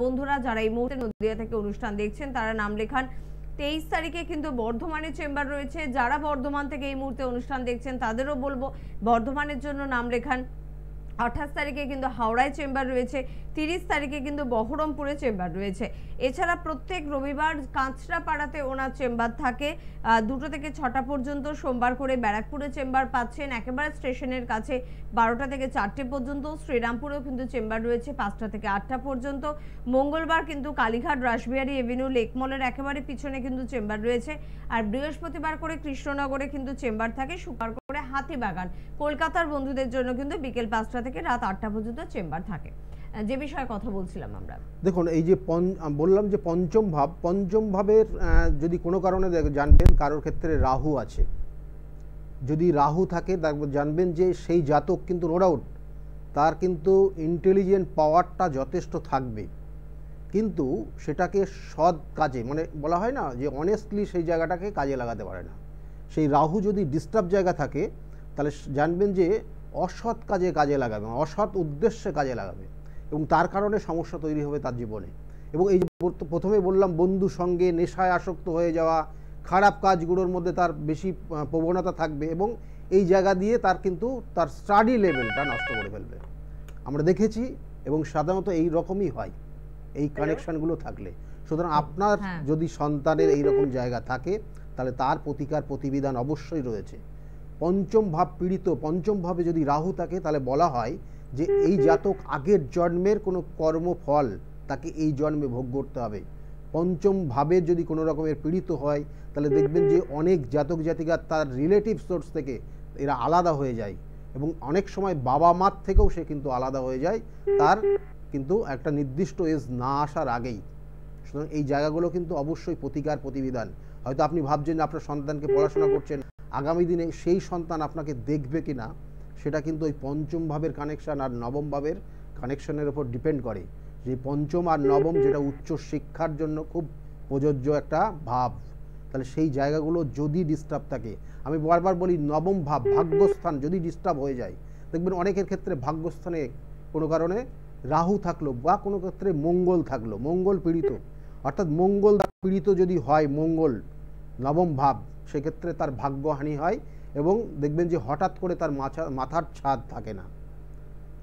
[SPEAKER 1] বন্ধুরা যারা এই মুহূর্তে নদিয়া থেকে অনুষ্ঠান দেখছেন, তারা নাম লেখান। 23 তারিখে কিন্তু বর্ধমানে চেম্বার রয়েছে। যারা বর্ধমান থেকে এই মুহূর্তে অনুষ্ঠান দেখছেন, তাদেরও বলবো বর্ধমানের জন্য নাম লেখান। 28 তারিখে কিন্তু হাওড়ায় চেম্বার রয়েছে। 30 তারিখে কিন্তু বহরমপুরে চেম্বার রয়েছে। এছাড়া প্রত্যেক রবিবার কাঁচরাপাড়াতে ওনার চেম্বার থাকে 2টো থেকে 6টা পর্যন্ত। সোমবার করে ব্যারাকপুরে চেম্বার পাচ্ছেন একেবারে স্টেশনের কাছে 12টা থেকে 4টে পর্যন্ত। শ্রীরামপুরেও কিন্তু চেম্বার রয়েছে 5টা থেকে 8টা পর্যন্ত। মঙ্গলবার কিন্তু কালীঘাট রাসবিহারী এভিনিউ লেকমলের একেবারে পিছনে কিন্তু চেম্বার রয়েছে। আর বৃহস্পতিবার করে কৃষ্ণনগরে কিন্তু চেম্বার থাকে। শুক্রবার করে হাতিবাগান কলকাতার বন্ধুদের জন্য কিন্তু বিকেল 5টা থেকে রাত 8টা পর্যন্ত চেম্বার থাকে। যে বিষয়ে কথা বলছিলাম আমরা,
[SPEAKER 2] দেখুন এই যে বললাম যে পঞ্চম ভাবের যদি কোনো কারণে জানবেন কারোর ক্ষেত্রে রাহু আছে, যদি রাহু থাকে জানবেন যে সেই জাতক কিন্তু নো ডাউট তার কিন্তু ইন্টেলিজেন্ট পাওয়ারটা যথেষ্ট থাকবে, কিন্তু সেটাকে সৎ কাজে, মানে বলা হয় না যে অনেস্টলি সেই জায়গাটাকে কাজে লাগাতে পারে না। সেই রাহু যদি ডিস্টার্ব জায়গা থাকে, তাহলে জানবেন যে অসৎ কাজে লাগাবে, অসৎ উদ্দেশ্যে কাজে লাগাবে, এবং তার কারণে সমস্যা তৈরি হবে তার জীবনে। এবং এই যে প্রথমে বললাম বন্ধু সঙ্গে নেশায় আসক্ত হয়ে যাওয়া, খারাপ কাজগুলোর মধ্যে তার বেশি প্রবণতা থাকবে, এবং এই জায়গা দিয়ে তার কিন্তু তার স্টাডি লেভেলটা নষ্ট করে ফেলবে। আমরা দেখেছি, এবং সাধারণত এই রকমই হয় এই কানেকশনগুলো থাকলে। সুতরাং আপনার যদি সন্তানের এই রকম জায়গা থাকে, তাহলে তার প্রতিকার প্রতিবিধান অবশ্যই রয়েছে। পঞ্চম ভাব পীড়িত, পঞ্চম ভাবে যদি রাহু থাকে, তাহলে বলা হয় যে এই জাতক আগের জন্মের কোনো কর্মফল তাকে এই জন্মে ভোগ করতে হবে। পঞ্চম ভাবের যদি কোনো রকমের পীড়িত হয়, তাহলে দেখবেন যে অনেক জাতক জাতিকা তার রিলেটিভ সোর্স থেকে এরা আলাদা হয়ে যায়, এবং অনেক সময় বাবা মার থেকেও সে কিন্তু আলাদা হয়ে যায় তার কিন্তু একটা নির্দিষ্ট এজ না আসার আগেই। সুতরাং এই জায়গাগুলো কিন্তু অবশ্যই প্রতিকার প্রতিবিধান। হয়তো আপনি ভাবছেন আপনার সন্তানকে পড়াশোনা করছেন, আগামী দিনে সেই সন্তান আপনাকে দেখবে কি না, সেটা কিন্তু ওই পঞ্চম ভাবের কানেকশান আর নবম ভাবের কানেকশনের উপর ডিপেন্ড করে। যে পঞ্চম আর নবম যেটা উচ্চ শিক্ষার জন্য খুব প্রযোজ্য একটা ভাব, তাহলে সেই জায়গাগুলো যদি ডিস্টার্ব থাকে, আমি বারবার বলি নবম ভাব ভাগ্যস্থান যদি ডিস্টার্ব হয়ে যায়, দেখবেন অনেকের ক্ষেত্রে ভাগ্যস্থানে কোনো কারণে রাহু থাকলো বা কোনো ক্ষেত্রে মঙ্গল থাকলো, মঙ্গল পীড়িত, অর্থাৎ মঙ্গল পীড়িত যদি হয় মঙ্গল নবম ভাব, সেক্ষেত্রে তার ভাগ্যহানি হয়, এবং দেখবেন যে হঠাৎ করে তার মাথার ছাদ থাকে না।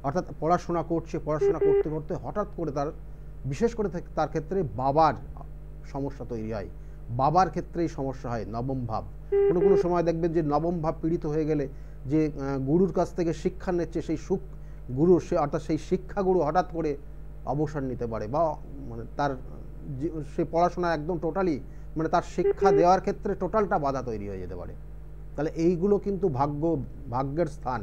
[SPEAKER 2] অর্থাৎ পড়াশোনা করতে করতে হঠাৎ করে তার, বিশেষ করে তার ক্ষেত্রে বাবার সমস্যা তৈরি হয়, বাবার ক্ষেত্রেই সমস্যা হয় নবম ভাব। কোনো সময় দেখবেন যে নবম ভাব পীড়িত হয়ে গেলে যে গুরুর কাছ থেকে শিক্ষা নিচ্ছে, সেই গুরু সে অর্থাৎ সেই শিক্ষাগুরু হঠাৎ করে অবসর নিতে পারে, বা মানে তার সে পড়াশোনা একদম টোটালি, মানে তার শিক্ষা দেওয়ার ক্ষেত্রে টোটালটা বাধা তৈরি হয়ে যেতে পারে। তাহলে এইগুলো কিন্তু ভাগ্যের স্থান।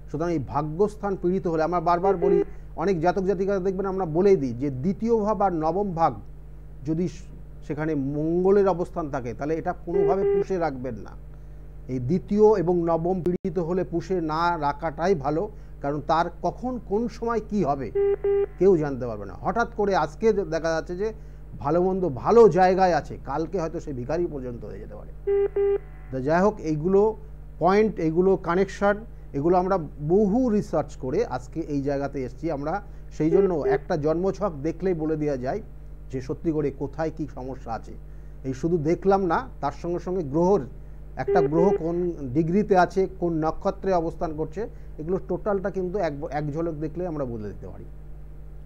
[SPEAKER 2] সুতরাং এই ভাগ্যস্থান পীড়িত হলে, আমরা বারবার বলি, অনেক জাতক জাতিকা দেখবেন আমরা বলেই দিই যে দ্বিতীয় ভাব আর নবম ভাগ যদি সেখানে মঙ্গলের অবস্থান থাকে, তাহলে এটা কোনোভাবে পুষে রাখবেন না। এই দ্বিতীয় এবং নবম পীড়িত হলে পুষে না রাখাটাই ভালো, কারণ তার কখন কোন সময় কি হবে কেউ জানতে পারবে না। হঠাৎ করে আজকে দেখা যাচ্ছে যে ভালো মন্দ ভালো জায়গায় আছে, কালকে হয়তো সে ভিখারি পর্যন্ত হয়ে যেতে পারে। তো যাই হোক, এইগুলো পয়েন্ট, এইগুলো কানেকশন, এগুলো আমরা বহু রিসার্চ করে আজকে এই জায়গাতে এসেছি আমরা। সেই জন্য একটা জন্মছক দেখলেই বলে দেওয়া যায় যে সত্যি করে কোথায় কি সমস্যা আছে। এই শুধু দেখলাম না, তার সঙ্গে সঙ্গে গ্রহর একটা গ্রহ কোন ডিগ্রিতে আছে, কোন নক্ষত্রে অবস্থান করছে, এগুলো টোটালটা কিন্তু এক ঝলক দেখলে আমরা বলে দিতে পারি।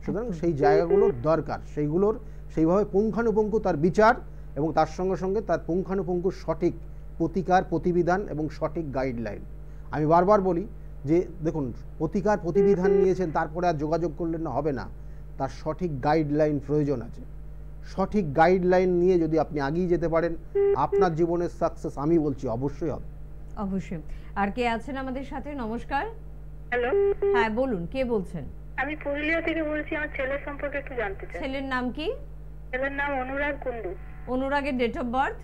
[SPEAKER 2] সুতরাং সেই জায়গাগুলোর দরকার, সেইগুলোর সেইভাবে পুঙ্খানুপুঙ্খ তার বিচার এবং তার সঙ্গে সঙ্গে তার পুঙ্খানুপুঙ্খ সঠিক প্রতিকার প্রতিবিধান এবং সঠিক গাইডলাইন। আমি বারবার বলি যে দেখুন, প্রতিকার প্রতিবিধান নিয়েছেন তারপরে আর যোগাযোগ করলেন না হবে না, তার সঠিক গাইডলাইন প্রয়োজন আছে। সঠিক গাইডলাইন নিয়ে যদি আপনি আগিয়ে যেতে পারেন, আপনার জীবনের সাকসেস আমি বলছি অবশ্যই হবে।
[SPEAKER 1] অবশ্যই। আর কে আছেন আমাদের সাথে? নমস্কার।
[SPEAKER 3] হ্যালো,
[SPEAKER 1] হ্যাঁ বলুন, কে বলছেন?
[SPEAKER 3] আমি পুরুলিয়া থেকে বলছি। আমার ছেলের সম্পর্কে একটু জানতে চাই।
[SPEAKER 1] ছেলের নাম কি?
[SPEAKER 3] ছেলের নাম অনুরাগ কুন্ডু।
[SPEAKER 1] অনুরাগের ডেট অফ বার্থ?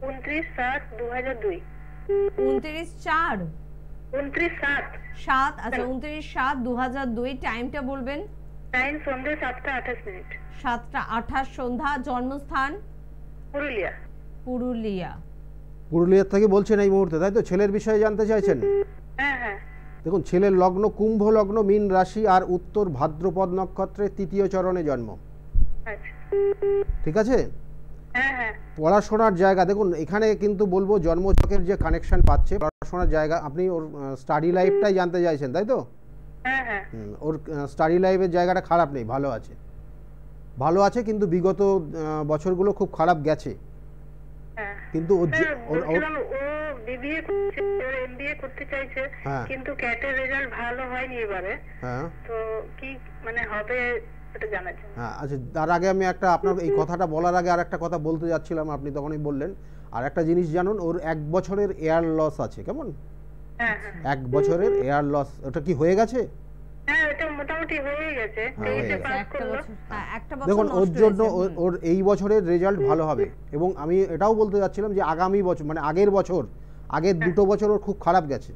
[SPEAKER 3] 29/7/2002।
[SPEAKER 1] 29/4
[SPEAKER 3] 29/7।
[SPEAKER 1] 7, আচ্ছা 29/7/2002। টাইমটা বলবেন?
[SPEAKER 3] টাইম সন্ধ্যে 7:28।
[SPEAKER 1] 7:28 সন্ধ্যা। জন্মস্থান?
[SPEAKER 3] পুরুলিয়া।
[SPEAKER 1] পুরুলিয়া।
[SPEAKER 2] পুরুলিয়ার থেকে বলছেন এই মুহূর্তে, তাই তো? ছেলের বিষয়ে জানতে চাইছেন?
[SPEAKER 3] হ্যাঁ হ্যাঁ।
[SPEAKER 2] দেখুন, ছেলের লগ্ন কুম্ভ লগ্ন, মীন রাশি আর উত্তর ভাদ্রপদ নক্ষত্রে 3য় চরণে জন্ম।
[SPEAKER 3] আচ্ছা,
[SPEAKER 2] ঠিক আছে?
[SPEAKER 3] হ্যাঁ হ্যাঁ।
[SPEAKER 2] পড়াশোনার জায়গা দেখুন, এখানে কিন্তু বলবো জন্মছকের যে কানেকশন পাচ্ছে পড়াশোনার জায়গা, আপনি ওর স্টাডি লাইফটাই জানতে চাইছেন তাই তো?
[SPEAKER 3] হ্যাঁ হ্যাঁ।
[SPEAKER 2] ওর স্টাডি লাইফের জায়গাটা খারাপ নেই, ভালো আছে। ভালো আছে, কিন্তু বিগত বছরগুলো খুব খারাপ গেছে।
[SPEAKER 3] হ্যাঁ।
[SPEAKER 2] কিন্তু ওর
[SPEAKER 3] বলছিলাম, ও বিবিএ করছে, ওর এমবিএ করতে চাইছে,
[SPEAKER 2] হ্যাঁ।
[SPEAKER 3] কিন্তু ক্যাটের রেজাল্ট ভালো হয়নি এবারে।
[SPEAKER 2] হ্যাঁ
[SPEAKER 3] তো কি মানে হবে এটা জানার জন্য।
[SPEAKER 2] হ্যাঁ, আচ্ছা, তার আগে আমি একটা আপনার এই কথাটা বলার আগে আর একটা কথা বলতে যাচ্ছিলাম, আপনি তখনই বললেন। আর একটা জিনিস জানুন, ওর 1 বছরের এয়ার লস আছে। কেমন?
[SPEAKER 3] হ্যাঁ হ্যাঁ।
[SPEAKER 2] 1 বছরের এয়ার লস, ওটা কি হয়ে গেছে?
[SPEAKER 3] হ্যাঁ, এটা মোটামুটি হয়ে গেছে।
[SPEAKER 2] হয়ে
[SPEAKER 3] তেইশে
[SPEAKER 2] গেছে।
[SPEAKER 3] পাস
[SPEAKER 1] একটা
[SPEAKER 3] করলো।
[SPEAKER 1] বছর, হ্যাঁ একটা বছর
[SPEAKER 2] দেখুন, ওর
[SPEAKER 1] নষ্ট
[SPEAKER 2] জন্য
[SPEAKER 1] হয়েছে।
[SPEAKER 2] ওর এই বছরের রেজাল্ট ভালো হবে। এবং আমি এটাও বলতে যাচ্ছিলাম যে আগামী বছর মানে আগের বছর, আগের 2টো বছর ওর খুব খারাপ গেছে।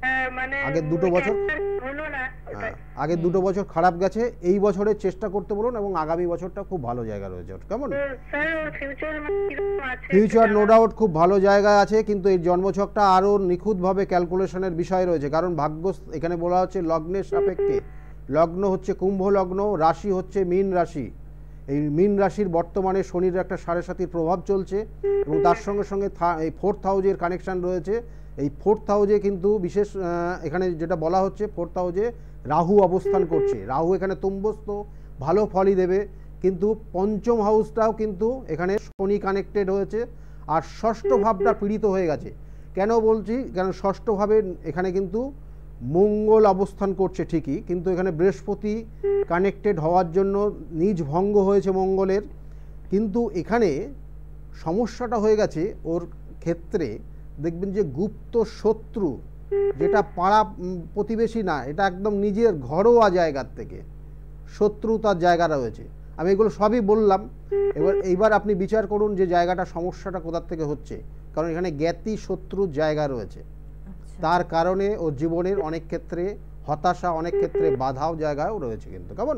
[SPEAKER 3] হ্যাঁ, মানে
[SPEAKER 2] আগের 2টো বছর
[SPEAKER 3] হলো না ওটাই।
[SPEAKER 2] আগের 2টো বছর খারাপ গেছে, এই বছরের চেষ্টা করতে বলুন এবং আগামী বছরটা খুব ভালো জায়গা রয়েছে ওর। কেমন?
[SPEAKER 3] তো স্যার, ওর ফিউচার কিরকম আছে?
[SPEAKER 2] ফিউচার নো ডাউট খুব ভালো জায়গায় আছে, কিন্তু এই জন্মছকটা আরও নিখুঁতভাবে ক্যালকুলেশনের বিষয় রয়েছে। কারণ ভাগ্য এখানে বলা হচ্ছে লগ্নের সাপেক্ষে। লগ্ন হচ্ছে কুম্ভ লগ্ন, রাশি হচ্ছে মীন রাশি। এই মীন রাশির বর্তমানে শনির একটা 7.5 প্রভাব চলছে এবং তার সঙ্গে সঙ্গে এই 4th হাউজের কানেকশান রয়েছে। এই 4th হাউজে কিন্তু বিশেষ এখানে যেটা বলা হচ্ছে, 4th হাউজে রাহু অবস্থান করছে। রাহু এখানে তুম্বস্থ, ভালো ফলই দেবে। কিন্তু 5ম হাউসটাও কিন্তু এখানে শনি কানেক্টেড হয়েছে, আর 6ষ্ঠ ভাবটা পীড়িত হয়ে গেছে। কেন বলছি? কারণ 6ষ্ঠ ভাবে এখানে কিন্তু মঙ্গল অবস্থান করছে ঠিকই, কিন্তু এখানে বৃহস্পতি কানেক্টেড হওয়ার জন্য নিজ ভঙ্গ হয়েছে মঙ্গলের। কিন্তু এখানে সমস্যাটা হয়ে গেছে ওর ক্ষেত্রে, দেখবেন যে গুপ্ত শত্রু, যেটা পাড়া প্রতিবেশী না, এটা একদম নিজের ঘরোয়া জায়গার থেকে শত্রুতার জায়গা রয়েছে। আমি এগুলো সবই বললাম। এইবার আপনি বিচার করুন যে জায়গাটা সমস্যাটা কোথার থেকে হচ্ছে। কারণ এখানে জ্ঞাতি শত্রুর জায়গা রয়েছে, তার কারণে ওর জীবনের অনেক ক্ষেত্রে হতাশা, অনেক ক্ষেত্রে বাধাও জায়গাও রয়েছে। কিন্তু কেমন?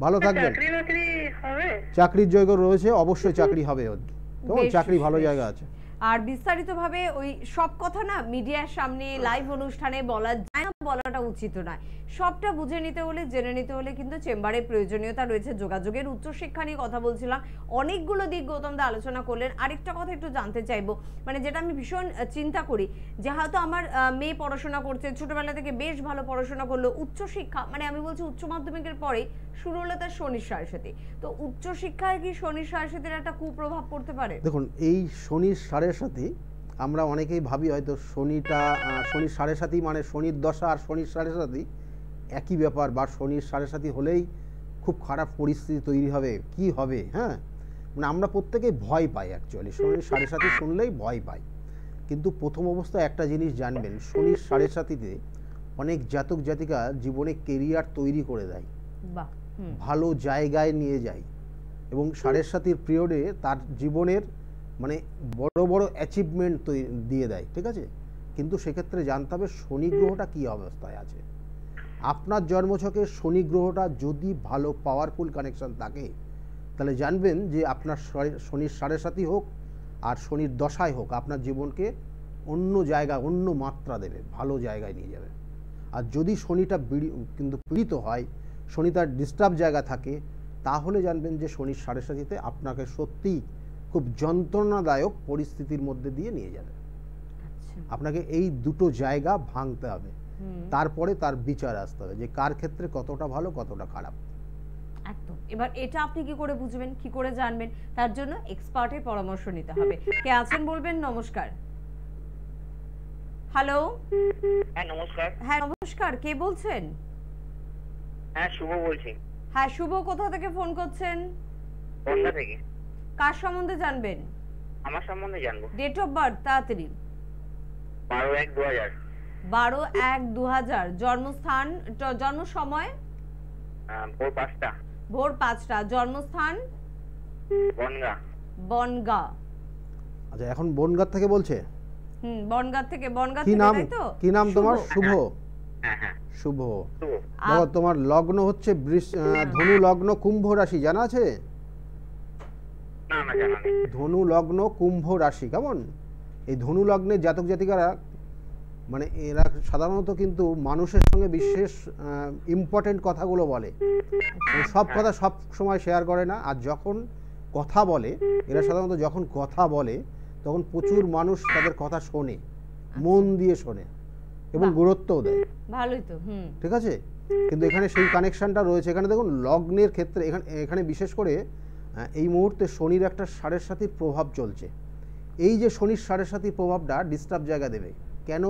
[SPEAKER 2] ভালো থাকবেন।
[SPEAKER 3] চাকরি বাকরি হবে?
[SPEAKER 2] চাকরির জায়গা রয়েছে, অবশ্যই চাকরি হবে ওর। কেমন? চাকরি ভালো জায়গা আছে।
[SPEAKER 1] আর বিস্তারিতভাবে ওই সব কথা না মিডিয়ার সামনে লাইভ অনুষ্ঠানে বলা যায় না, বলাটা উচিত নয়। সবটা বুঝে নিতে হলে, জেনে নিতে হলে কিন্তু চেম্বারে প্রয়োজনীয়তা রয়েছে। যোগাযোগের উচ্চশিক্ষা নিয়ে কথা বলছিলাম, অনেকগুলো দিক গৌতম দা আলোচনা করলেন। আরেকটা কথা একটু জানতে চাইবো, মানে যেটা আমি ভীষণ চিন্তা করি, যে হয়তো আমার মেয়ে পড়াশোনা করছে, ছোটবেলা থেকে বেশ ভালো পড়াশোনা করলো, উচ্চশিক্ষা মানে আমি বলছি উচ্চ মাধ্যমিকের পরে শুরু হলো তার শনির সাড়েসাতি। তো উচ্চশিক্ষায় কি শনির সাড়েসাতির একটা কুপ্রভাব পড়তে পারে?
[SPEAKER 2] দেখুন, এই শনির সাড়েসাতি আমরা অনেকেই ভাবি হয়তো শনির সাড়েসাতি মানে শনির দশা আর শনির সাড়েসাতি একই ব্যাপার, বা শনির সাড়েসাতি হলেই খুব খারাপ পরিস্থিতি তৈরি হবে, কি হবে। হ্যাঁ, মানে আমরা প্রত্যেকেই ভয় পাই। অ্যাকচুয়ালি শনির সাড়েসাতি শুনলেই ভয় পাই। কিন্তু প্রথম অবস্থায় একটা জিনিস জানবেন, শনির সাড়েসাতিতে অনেক জাতক জাতিকা জীবনে কেরিয়ার তৈরি করে দেয়,
[SPEAKER 1] বাহ,
[SPEAKER 2] ভালো জায়গায় নিয়ে যায় এবং সাড়েসাতির পিরিয়ডে তার জীবনের মানে বড় বড় অ্যাচিভমেন্ট দিয়ে দেয়। ঠিক আছে? কিন্তু সেক্ষেত্রে জানতে হবে শনি গ্রহটা কী অবস্থায় আছে। আপনার জন্মছকে শনি গ্রহটা যদি ভালো পাওয়ারফুল কানেকশন থাকে, তাহলে জানবেন যে আপনার শনির সাড়েসাতি হোক আর শনির দশায় হোক, আপনার জীবনকে অন্য জায়গা, অন্য মাত্রা দেবে, ভালো জায়গায় নিয়ে যাবে। আর যদি শনিটা কিন্তু পীড়িত হয়, শনি তার ডিস্টার্ব জায়গা থাকে, তাহলে জানবেন যে শনির সাড়ে সাথীতে আপনাকে সত্যিই খুব যন্ত্রণাদায়ক পরিস্থিতির মধ্যে দিয়ে নিয়ে যাবে। আপনাকে এই দুটো জায়গা ভাঙতে হবে, তারপরে তার বিচার আসতে হবে যে কার ক্ষেত্রে কতটা ভালো কতটা খারাপ।
[SPEAKER 1] একদম। এবার এটা আপনি কি করে বুঝবেন, কি করে জানবেন? তার জন্য এক্সপার্টের পরামর্শ নিতে হবে। কে আছেন বলবেন? নমস্কার। হ্যালো।
[SPEAKER 5] হ্যাঁ নমস্কার।
[SPEAKER 1] হ্যাঁ নমস্কার, কে বলছেন?
[SPEAKER 5] হ্যাঁ শুভ বলছি।
[SPEAKER 1] হ্যাঁ শুভ, কোথা থেকে ফোন করছেন?
[SPEAKER 5] বনগা থেকে।
[SPEAKER 1] কার সম্বন্ধে জানবেন?
[SPEAKER 5] আমার সম্বন্ধে জানবো।
[SPEAKER 1] ডেট অফ বার্থ তাড়াতাড়ি।
[SPEAKER 5] 12/1/2000।
[SPEAKER 1] 12/1/2000। জন্মস্থান, জন্ম সময়?
[SPEAKER 5] ভোর 5টা।
[SPEAKER 1] ভোর 5টা। জন্মস্থান?
[SPEAKER 5] বনগা।
[SPEAKER 1] বনগা।
[SPEAKER 2] আচ্ছা, এখন বনগাঁ থেকে বলছে?
[SPEAKER 1] বনগা থেকে। বনগা
[SPEAKER 2] কি
[SPEAKER 1] থেকে,
[SPEAKER 2] নাম?
[SPEAKER 1] তাই তো?
[SPEAKER 2] কি নাম তোমার? শুভ।
[SPEAKER 5] হ্যাঁ হ্যাঁ
[SPEAKER 2] শুভ।
[SPEAKER 5] শুভ।
[SPEAKER 2] দেখো, তোমার লগ্ন হচ্ছে ধনু লগ্ন কুম্ভ রাশি, জানা আছে?
[SPEAKER 5] না না জানা নেই।
[SPEAKER 2] ধনু লগ্ন কুম্ভ রাশি, কেমন? এই ধনু লগ্নের জাতক জাতিকারা মানে এরা সাধারণত কিন্তু মানুষের সঙ্গে বিশেষ ইম্পর্টেন্ট কথাগুলো বলে, সব কথা সব সময় শেয়ার করে না। আর যখন কথা বলে, এরা সাধারণত যখন কথা বলে তখন প্রচুর মানুষ তাদের কথা শোনে, মন দিয়ে শোনে এবং গুরুত্বও দেয়।
[SPEAKER 1] ভালোই তো।
[SPEAKER 2] ঠিক আছে, কিন্তু এখানে সেই কানেকশনটা রয়েছে। এখানে দেখুন লগ্নের ক্ষেত্রে এখানে বিশেষ করে এই মুহূর্তে শনির একটা সাড়ে সাথীর প্রভাব চলছে। এই যে শনির সাড়ে সাথীর প্রভাবটা ডিস্টার্ব জায়গা দেবে কেন?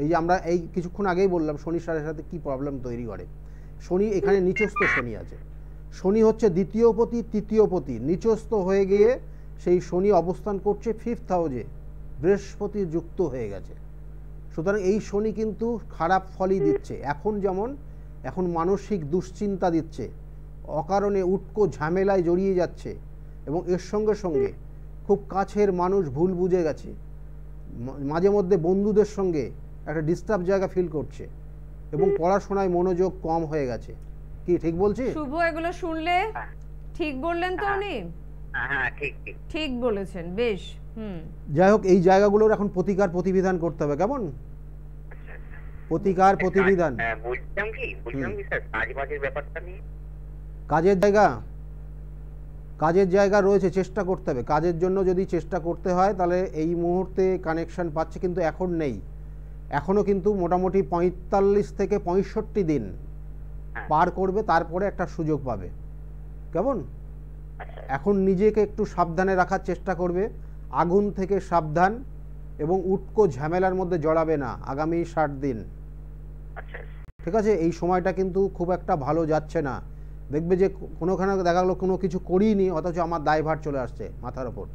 [SPEAKER 2] এই যে আমরা এই কিছুক্ষণ আগেই বললাম শনির সাড়ে সাথে কী প্রবলেম তৈরি করে। শনি এখানে নিচস্থ শনি আছে। শনি হচ্ছে দ্বিতীয় পতি, তৃতীয় পতি, নিচস্থ হয়ে গিয়ে সেই শনি অবস্থান করছে 5th হাউসে, বৃহস্পতি যুক্ত হয়ে গেছে। সুতরাং এই শনি কিন্তু খারাপ ফলই দিচ্ছে। এখন যেমন এখন মানসিক দুশ্চিন্তা দিচ্ছে, অকারণে উটকো ঝামেলায় জড়িয়ে যাচ্ছে, এবং এর সঙ্গে সঙ্গে খুব কাছের মানুষ ভুল বুঝে গেছে, মাঝে মধ্যে বন্ধুদের সঙ্গে একটা ডিস্টার্ব জায়গা ফিল করছে, এবং পড়াশোনায় মনোযোগ কম হয়ে গেছে। কি ঠিক বলছি?
[SPEAKER 1] শুভ এগুলো শুনলে ঠিক বললেন তো উনি?
[SPEAKER 5] হ্যাঁ ঠিক ঠিক
[SPEAKER 1] ঠিক বলেছেন, বেশ।
[SPEAKER 2] যাই হোক, এই জায়গাগুলোর এখন প্রতিকার প্রতিবিধান করতে হবে, কেমন? প্রতিকার প্রতিবিধান।
[SPEAKER 5] বলছিলাম কি স্যার, কাজবাজের ব্যাপারটা নিয়ে।
[SPEAKER 2] কাজের জায়গা রয়েছে, চেষ্টা করতে হবে। কাজের জন্য যদি চেষ্টা করতে হয় তাহলে এই মুহূর্তে কানেকশন পাচ্ছে, কিন্তু এখন নেই। এখনও কিন্তু মোটামুটি 45 থেকে 65 দিন পার করবে, তারপরে একটা সুযোগ পাবে, কেমন? এখন নিজেকে একটু সাবধানে রাখার চেষ্টা করবে, আগুন থেকে সাবধান, এবং উটকো ঝামেলার মধ্যে জড়াবে না আগামী 60 দিন। ঠিক আছে, এই সময়টা কিন্তু খুব একটা ভালো যাচ্ছে না। দেখবে যে কোনোখানে দেখা গেলো কোনো কিছু করিনি, অথচ আমার দায়ভার চলে আসছে মাথার ওপর,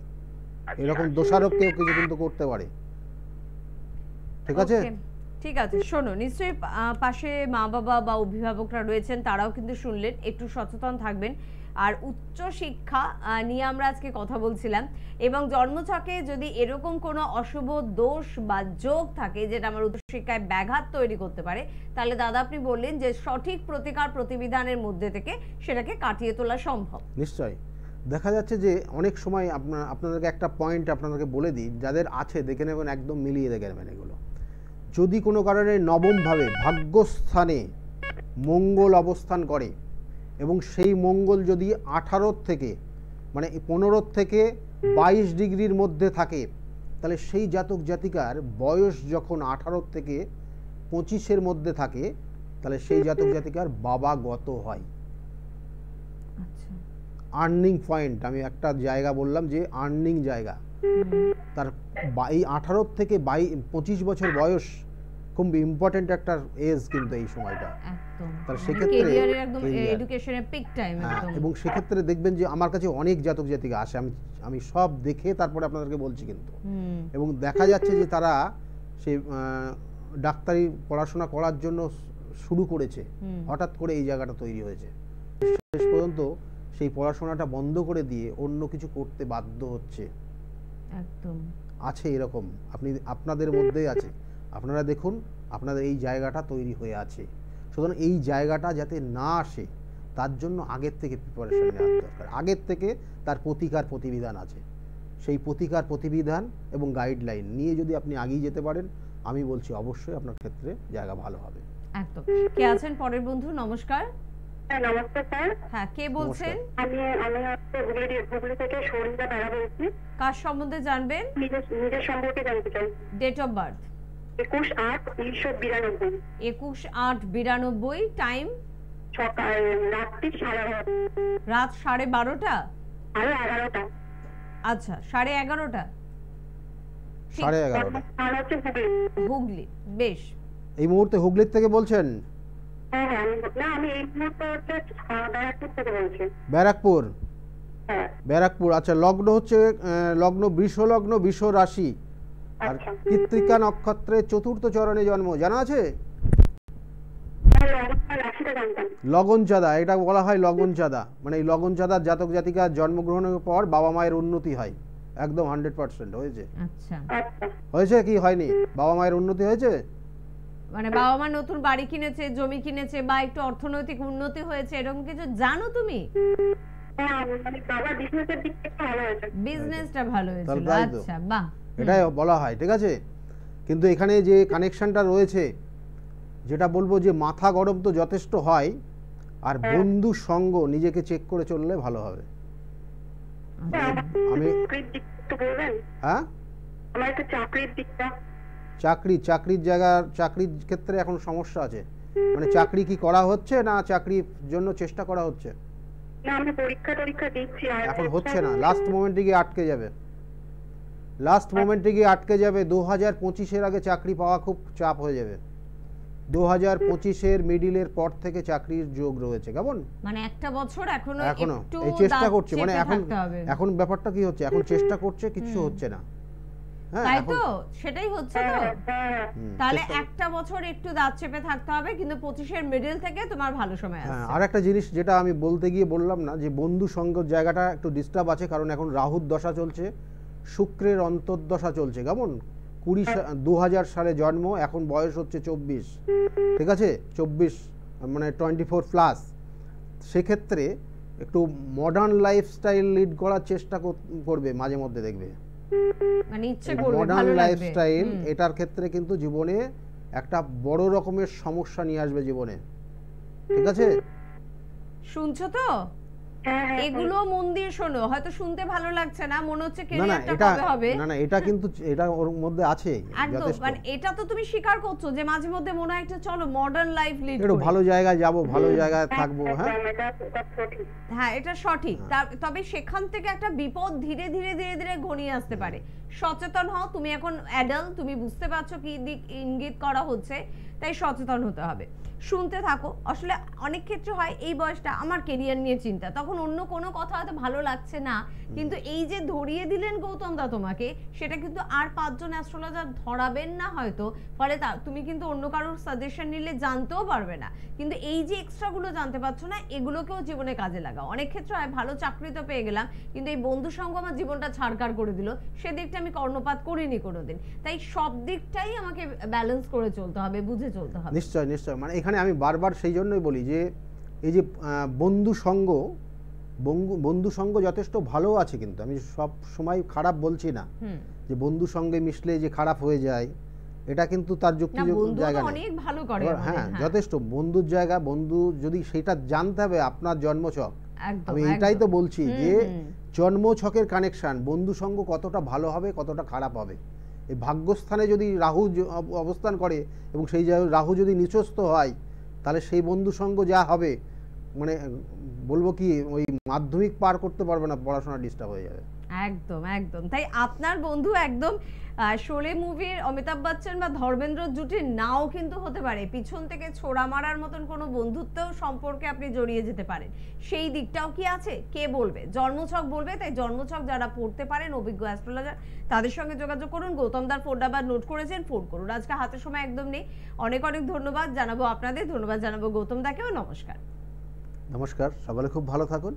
[SPEAKER 2] এরকম দোষারোপ কেউ কিছু কিন্তু করতে পারে। ঠিক আছে,
[SPEAKER 1] ঠিক আছে। শোনো, নিশ্চয়ই পাশে মা বাবা বা অভিভাবকরা রয়েছেন, তারাও কিন্তু শুনলেন, একটু সচেতন থাকবেন। আর উচ্চ শিক্ষা নিয়ে আমরা আজকে কথা বলছিলাম, এবং জন্মছকে যদি এরকম কোনো অশুভ দোষ বা যোগ থাকে যেটা আমার উচ্চশিক্ষায় ব্যাঘাত তৈরি করতে পারে, তাহলে দাদা আপনি বললেন যে সঠিক প্রতিকার প্রতিবিধানের মধ্যে থেকে সেটাকে কাটিয়ে তোলা সম্ভব।
[SPEAKER 2] নিশ্চয়ই। দেখা যাচ্ছে যে অনেক সময় আপনাদেরকে একটা পয়েন্ট আপনাদেরকে বলে দিই, যাদের আছে দেখে নেবেন, একদম মিলিয়ে দেখে নেবেন এগুলো। যদি কোনো কারণে নবমভাবে ভাগ্যস্থানে মঙ্গল অবস্থান করে, এবং সেই মঙ্গল যদি 18 থেকে মানে 15 থেকে 22 ডিগ্রির মধ্যে থাকে, তাহলে সেই জাতক জাতিকার বয়স যখন 18 থেকে 25-এর মধ্যে থাকে, তাহলে সেই জাতক জাতিকার বাবাগত হয়। আর্নিং পয়েন্ট, আমি একটা জায়গা বললাম যে আর্নিং জায়গা, তার এই 18 থেকে 25 বছর বয়স খুব ইম্পর্টেন্ট একটা এজ কিন্তু এই সময়টা। তার সেক্ষেত্রে
[SPEAKER 1] ক্যারিয়ারের একদম এডুকেশনের পিক টাইম একদম।
[SPEAKER 2] এবং সেক্ষেত্রে দেখবেন যে আমার কাছে অনেক জাতক জাতিকা আসে, আমি সব দেখে তারপরে আপনাদেরকে বলছি কিন্তু। এবং দেখা যাচ্ছে যে তারা সেই ডাক্তারি পড়াশোনা করার জন্য শুরু করেছে, হঠাৎ করে এই জায়গাটা তৈরি হয়েছে, শেষ পর্যন্ত সেই পড়াশোনাটা বন্ধ করে দিয়ে অন্য কিছু করতে বাধ্য হচ্ছে।
[SPEAKER 1] একদম
[SPEAKER 2] আছে এরকম, আপনাদের মধ্যেই আছে। আপনারা দেখুন, আপনাদের এই জায়গাটা তৈরি হয়ে আছে। সুতরাং এই জায়গাটা যাতে না আসে তার জন্য আগের থেকে প্রিপারেশন নেওয়া দরকার। আগের থেকে তার প্রতিকার প্রতিবিধান আছে, সেই প্রতিকার প্রতিবিধান এবং গাইডলাইন নিয়ে যদি আপনি এগিয়ে যেতে পারেন, আমি বলছি অবশ্যই আপনার ক্ষেত্রে জায়গা ভালো হবে।
[SPEAKER 1] একদম। কে আছেন পরের বন্ধু? নমস্কার।
[SPEAKER 3] হ্যাঁ নমস্কার স্যার।
[SPEAKER 1] হ্যাঁ, কে বলছেন?
[SPEAKER 3] আমি হচ্ছে হুগলি থেকে সরিতা বেড়া বলছি।
[SPEAKER 1] কার সম্বন্ধে জানবেন?
[SPEAKER 3] নিজের সম্পর্কে জানতে চাই।
[SPEAKER 1] Date of birth?
[SPEAKER 3] 21/8/1992।
[SPEAKER 1] 21/8/92। টাইম?
[SPEAKER 3] সকাল রাত্রি 11:30।
[SPEAKER 1] রাত 12:30টা?
[SPEAKER 3] আরো 11টা।
[SPEAKER 1] আচ্ছা, 11:30টা।
[SPEAKER 2] 11:30।
[SPEAKER 3] আর হচ্ছে হুগলি।
[SPEAKER 1] হুগলি, বেশ।
[SPEAKER 2] এই মুহূর্তে হুগলির থেকে বলছেন?
[SPEAKER 3] হ্যাঁ হ্যাঁ আমি এই মুহূর্তে হচ্ছে ব্যারাকপুর থেকে বলছি।
[SPEAKER 2] ব্যারাকপুর?
[SPEAKER 3] হ্যাঁ।
[SPEAKER 2] ব্যারাকপুর, আচ্ছা। লগ্ন হচ্ছে লগ্ন বৃষ লগ্ন, বৃষ রাশি, আর
[SPEAKER 3] আচ্ছা।
[SPEAKER 2] কৃত্তিকা নক্ষত্রের চতুর্থ চরণে জন্ম, জানা আছে?
[SPEAKER 3] রাশিটা জানতাম।
[SPEAKER 2] লগন চাঁদা, এটা বলা হয় লগন চাঁদা, মানে এই লগন চাঁদার জাতক জাতিকার জন্মগ্রহণের পর বাবা মায়ের উন্নতি হয়, একদম 100% হয়েছে।
[SPEAKER 1] আচ্ছা,
[SPEAKER 3] আচ্ছা।
[SPEAKER 2] হয়েছে কি হয়নি? বাবা মায়ের উন্নতি হয়েছে?
[SPEAKER 1] মানে বাবা মা নতুন বাড়ি কিনেছে, জমি কিনেছে, বা একটু অর্থনৈতিক উন্নতি হয়েছে, এরকম কিছু জানো তুমি?
[SPEAKER 3] হ্যাঁ মানে বাবার বিজনেসের দিক থেকে ভালো হয়েছে।
[SPEAKER 1] বিজনেসটা ভালো হয়েছিল,
[SPEAKER 2] তাহলে তাই তো।
[SPEAKER 1] আচ্ছা, বাহ।
[SPEAKER 2] এটাই বলা হয়, ঠিক আছে। কিন্তু এখানে যে কানেকশনটা রয়েছে, যেটা বলবো যে মাথা গরম তো যথেষ্ট হয়, আর বন্ধু সঙ্গ নিজেকে চেক করে চললে ভালো হবে। আমি
[SPEAKER 3] চাকরির দিক একটু বলবেন?
[SPEAKER 2] হ্যাঁ,
[SPEAKER 3] আমার একটু চাকরির দিকটা।
[SPEAKER 2] চাকরির ক্ষেত্রে এখন সমস্যা আছে, মানে চাকরি কি করা হচ্ছে না চাকরির জন্য চেষ্টা করা হচ্ছে?
[SPEAKER 3] না আমি পরীক্ষা দিচ্ছি আর
[SPEAKER 2] এখন হচ্ছে না, লাস্ট মোমেন্টে গিয়ে আটকে যাবে, লাস্ট মোমেন্টে গিয়ে আটকে যাবে। 2025-এর আগে চাকরি পাওয়া খুব চাপ হয়ে যাবে। 2025-এর মিডিলের পর থেকে চাকরির যোগ রয়েছে, কেমন?
[SPEAKER 1] মানে একটা বছর এখনো একটু
[SPEAKER 2] এই চেষ্টা করছে, মানে
[SPEAKER 1] দাঁত
[SPEAKER 2] এখন
[SPEAKER 1] চেপে থাকতে হবে।
[SPEAKER 2] এখন ব্যাপারটা কি হচ্ছে, এখন চেষ্টা করছে, কিছু হচ্ছে না। হ্যাঁ,
[SPEAKER 1] তাই
[SPEAKER 2] এখন
[SPEAKER 1] তো, সেটাই হচ্ছে তো। তাহলে একটা বছর একটু দাঁত চেপে থাকতে হবে, কিন্তু 25-এর মিডল থেকে তোমার ভালো সময়
[SPEAKER 2] হ্যাঁ,
[SPEAKER 1] আসছে।
[SPEAKER 2] আর একটা জিনিস যেটা আমি বলতে গিয়ে বললাম না, যে বন্ধু সঙ্গের জায়গাটা একটু ডিস্টার্ব আছে, কারণ এখন রাহুর দশা চলছে, শুক্রের অন্তর্দশা চলছে, কেমন? 2000 সালে জন্ম, এখন বয়স হচ্ছে 24, ঠিক আছে, 24 মানে 24+। সেক্ষেত্রে একটু মডার্ন লাইফস্টাইল লিড করার চেষ্টা করবে মাঝে মধ্যে, দেখবে
[SPEAKER 1] মানে ইচ্ছে করবে,
[SPEAKER 2] মডার্ন
[SPEAKER 1] ভালো লাগবে।
[SPEAKER 2] লাইফস্টাইল, এটার ক্ষেত্রে কিন্তু জীবনে একটা বড় রকমের সমস্যা নিয়ে আসবে জীবনে, ঠিক আছে?
[SPEAKER 1] শুনছো তো? এগুলো মন দিয়ে শোনো, হয়তো শুনতে ভালো লাগছে না, মনে হচ্ছে
[SPEAKER 2] না না
[SPEAKER 1] ক্যারিয়ারটা
[SPEAKER 2] এটা
[SPEAKER 1] কবে হবে।
[SPEAKER 2] না না এটা কিন্তু এটা ওর মধ্যে আছে
[SPEAKER 1] একদম,
[SPEAKER 2] যথেষ্ট।
[SPEAKER 1] মানে এটা তো তুমি স্বীকার করছো যে মাঝে মধ্যে মনে হয় একটা চলো মডার্ন লাইফ লিড
[SPEAKER 2] একটু
[SPEAKER 1] করি।
[SPEAKER 2] ভালো জায়গায় যাব, ভালো জায়গায় থাকবো। হ্যাঁ,
[SPEAKER 1] হ্যাঁ, এটা সঠিক। তবে সেখান থেকে একটা বিপদ ধীরে ধীরে ধীরে ধীরে ঘনিয়ে আসতে পারে। সচেতন হও, তুমি এখন অ্যাডাল্ট, তুমি বুঝতে পারছো কি দিক ইঙ্গিত করা হচ্ছে, তাই সচেতন হতে হবে। শুনতে থাকো। আসলে অনেক ক্ষেত্রে হয় এই বয়সটা আমার কেরিয়ার নিয়ে চিন্তা, তখন অন্য কোনো কথা হয়তো ভালো লাগছে না, কিন্তু এই যে ধরিয়ে দিলেন গৌতম দা তোমাকে, সেটা কিন্তু আর 5 জন অ্যাস্ট্রোলজার ধরাবেন না হয়তো, ফলে তুমি কিন্তু অন্য কারোর সাজেশন নিলে জানতেও পারবে না। কিন্তু এই যে এক্সট্রাগুলো জানতে পারছো না, এগুলোকেও জীবনে কাজে লাগাও। অনেক ক্ষেত্রে হয় ভালো চাকরি তো পেয়ে গেলাম, কিন্তু এই বন্ধু সঙ্গ আমার জীবনটা ছাড়কার করে দিল, সেদিকটা আমি কর্ণপাত করিনি কোনোদিন। তাই সব দিকটাই আমাকে ব্যালেন্স করে চলতে হবে, বুঝে চলতে হবে।
[SPEAKER 2] নিশ্চয় নিশ্চয়। মানে এখানে আমি বারবার সেই জন্যই বলি যে এই যে বন্ধু সঙ্গ যথেষ্ট ভালো আছে, কিন্তু আমি সব সময় খারাপ বলছি না, যে বন্ধু সঙ্গে মিশলে যে খারাপ হয়ে যায়, এটা কিন্তু তার যুক্তিযুক্ত জায়গা নেই।
[SPEAKER 1] অনেক ভালো করে
[SPEAKER 2] হ্যাঁ, যথেষ্ট বন্ধুর জায়গা, বন্ধু যদি সেটা জানতে হবে আপনার জন্মছক। আমি এটাই তো বলছি যে জন্মছকের কানেকশন, বন্ধু সঙ্গ কতটা ভালো হবে, কতটা খারাপ হবে। এই ভাগ্যস্থানে যদি রাহু অবস্থান করে এবং সেই রাহু যদি নিচস্থ হয়, তাহলে সেই বন্ধু সঙ্গ যা হবে, মানে বলবো কি, ওই মাধ্যমিক পার করতে পারবে না, পড়াশোনা ডিস্টার্ব হয়ে যাবে।
[SPEAKER 1] একদম একদম। তাই আপনার বন্ধু একদম শোলে মুভির অমিতাভ বচ্চন বা ধর্মেন্দ্র জুটির নাও কিন্তু হতে পারে, পিছন থেকে ছোড়া মারার মতন কোনো বন্ধুত্ব সম্পর্কে আপনি জড়িয়ে যেতে পারেন। সেই দিকটাও কি আছে কে বলবে? জন্মছক বলবে। তাই জন্মছক যারা পড়তে পারেন, অভিজ্ঞ অ্যাস্ট্রোলজার, তাদের সঙ্গে যোগাযোগ করুন। গৌতম দার ফোন নাম্বার নোট করেছেন, ফোন করুন। আজকে হাতে সময় একদম নেই। অনেক অনেক ধন্যবাদ জানাবো আপনাদের, ধন্যবাদ জানাবো গৌতম দাকেও। নমস্কার।
[SPEAKER 2] নমস্কার, সকলে খুব ভালো থাকুন।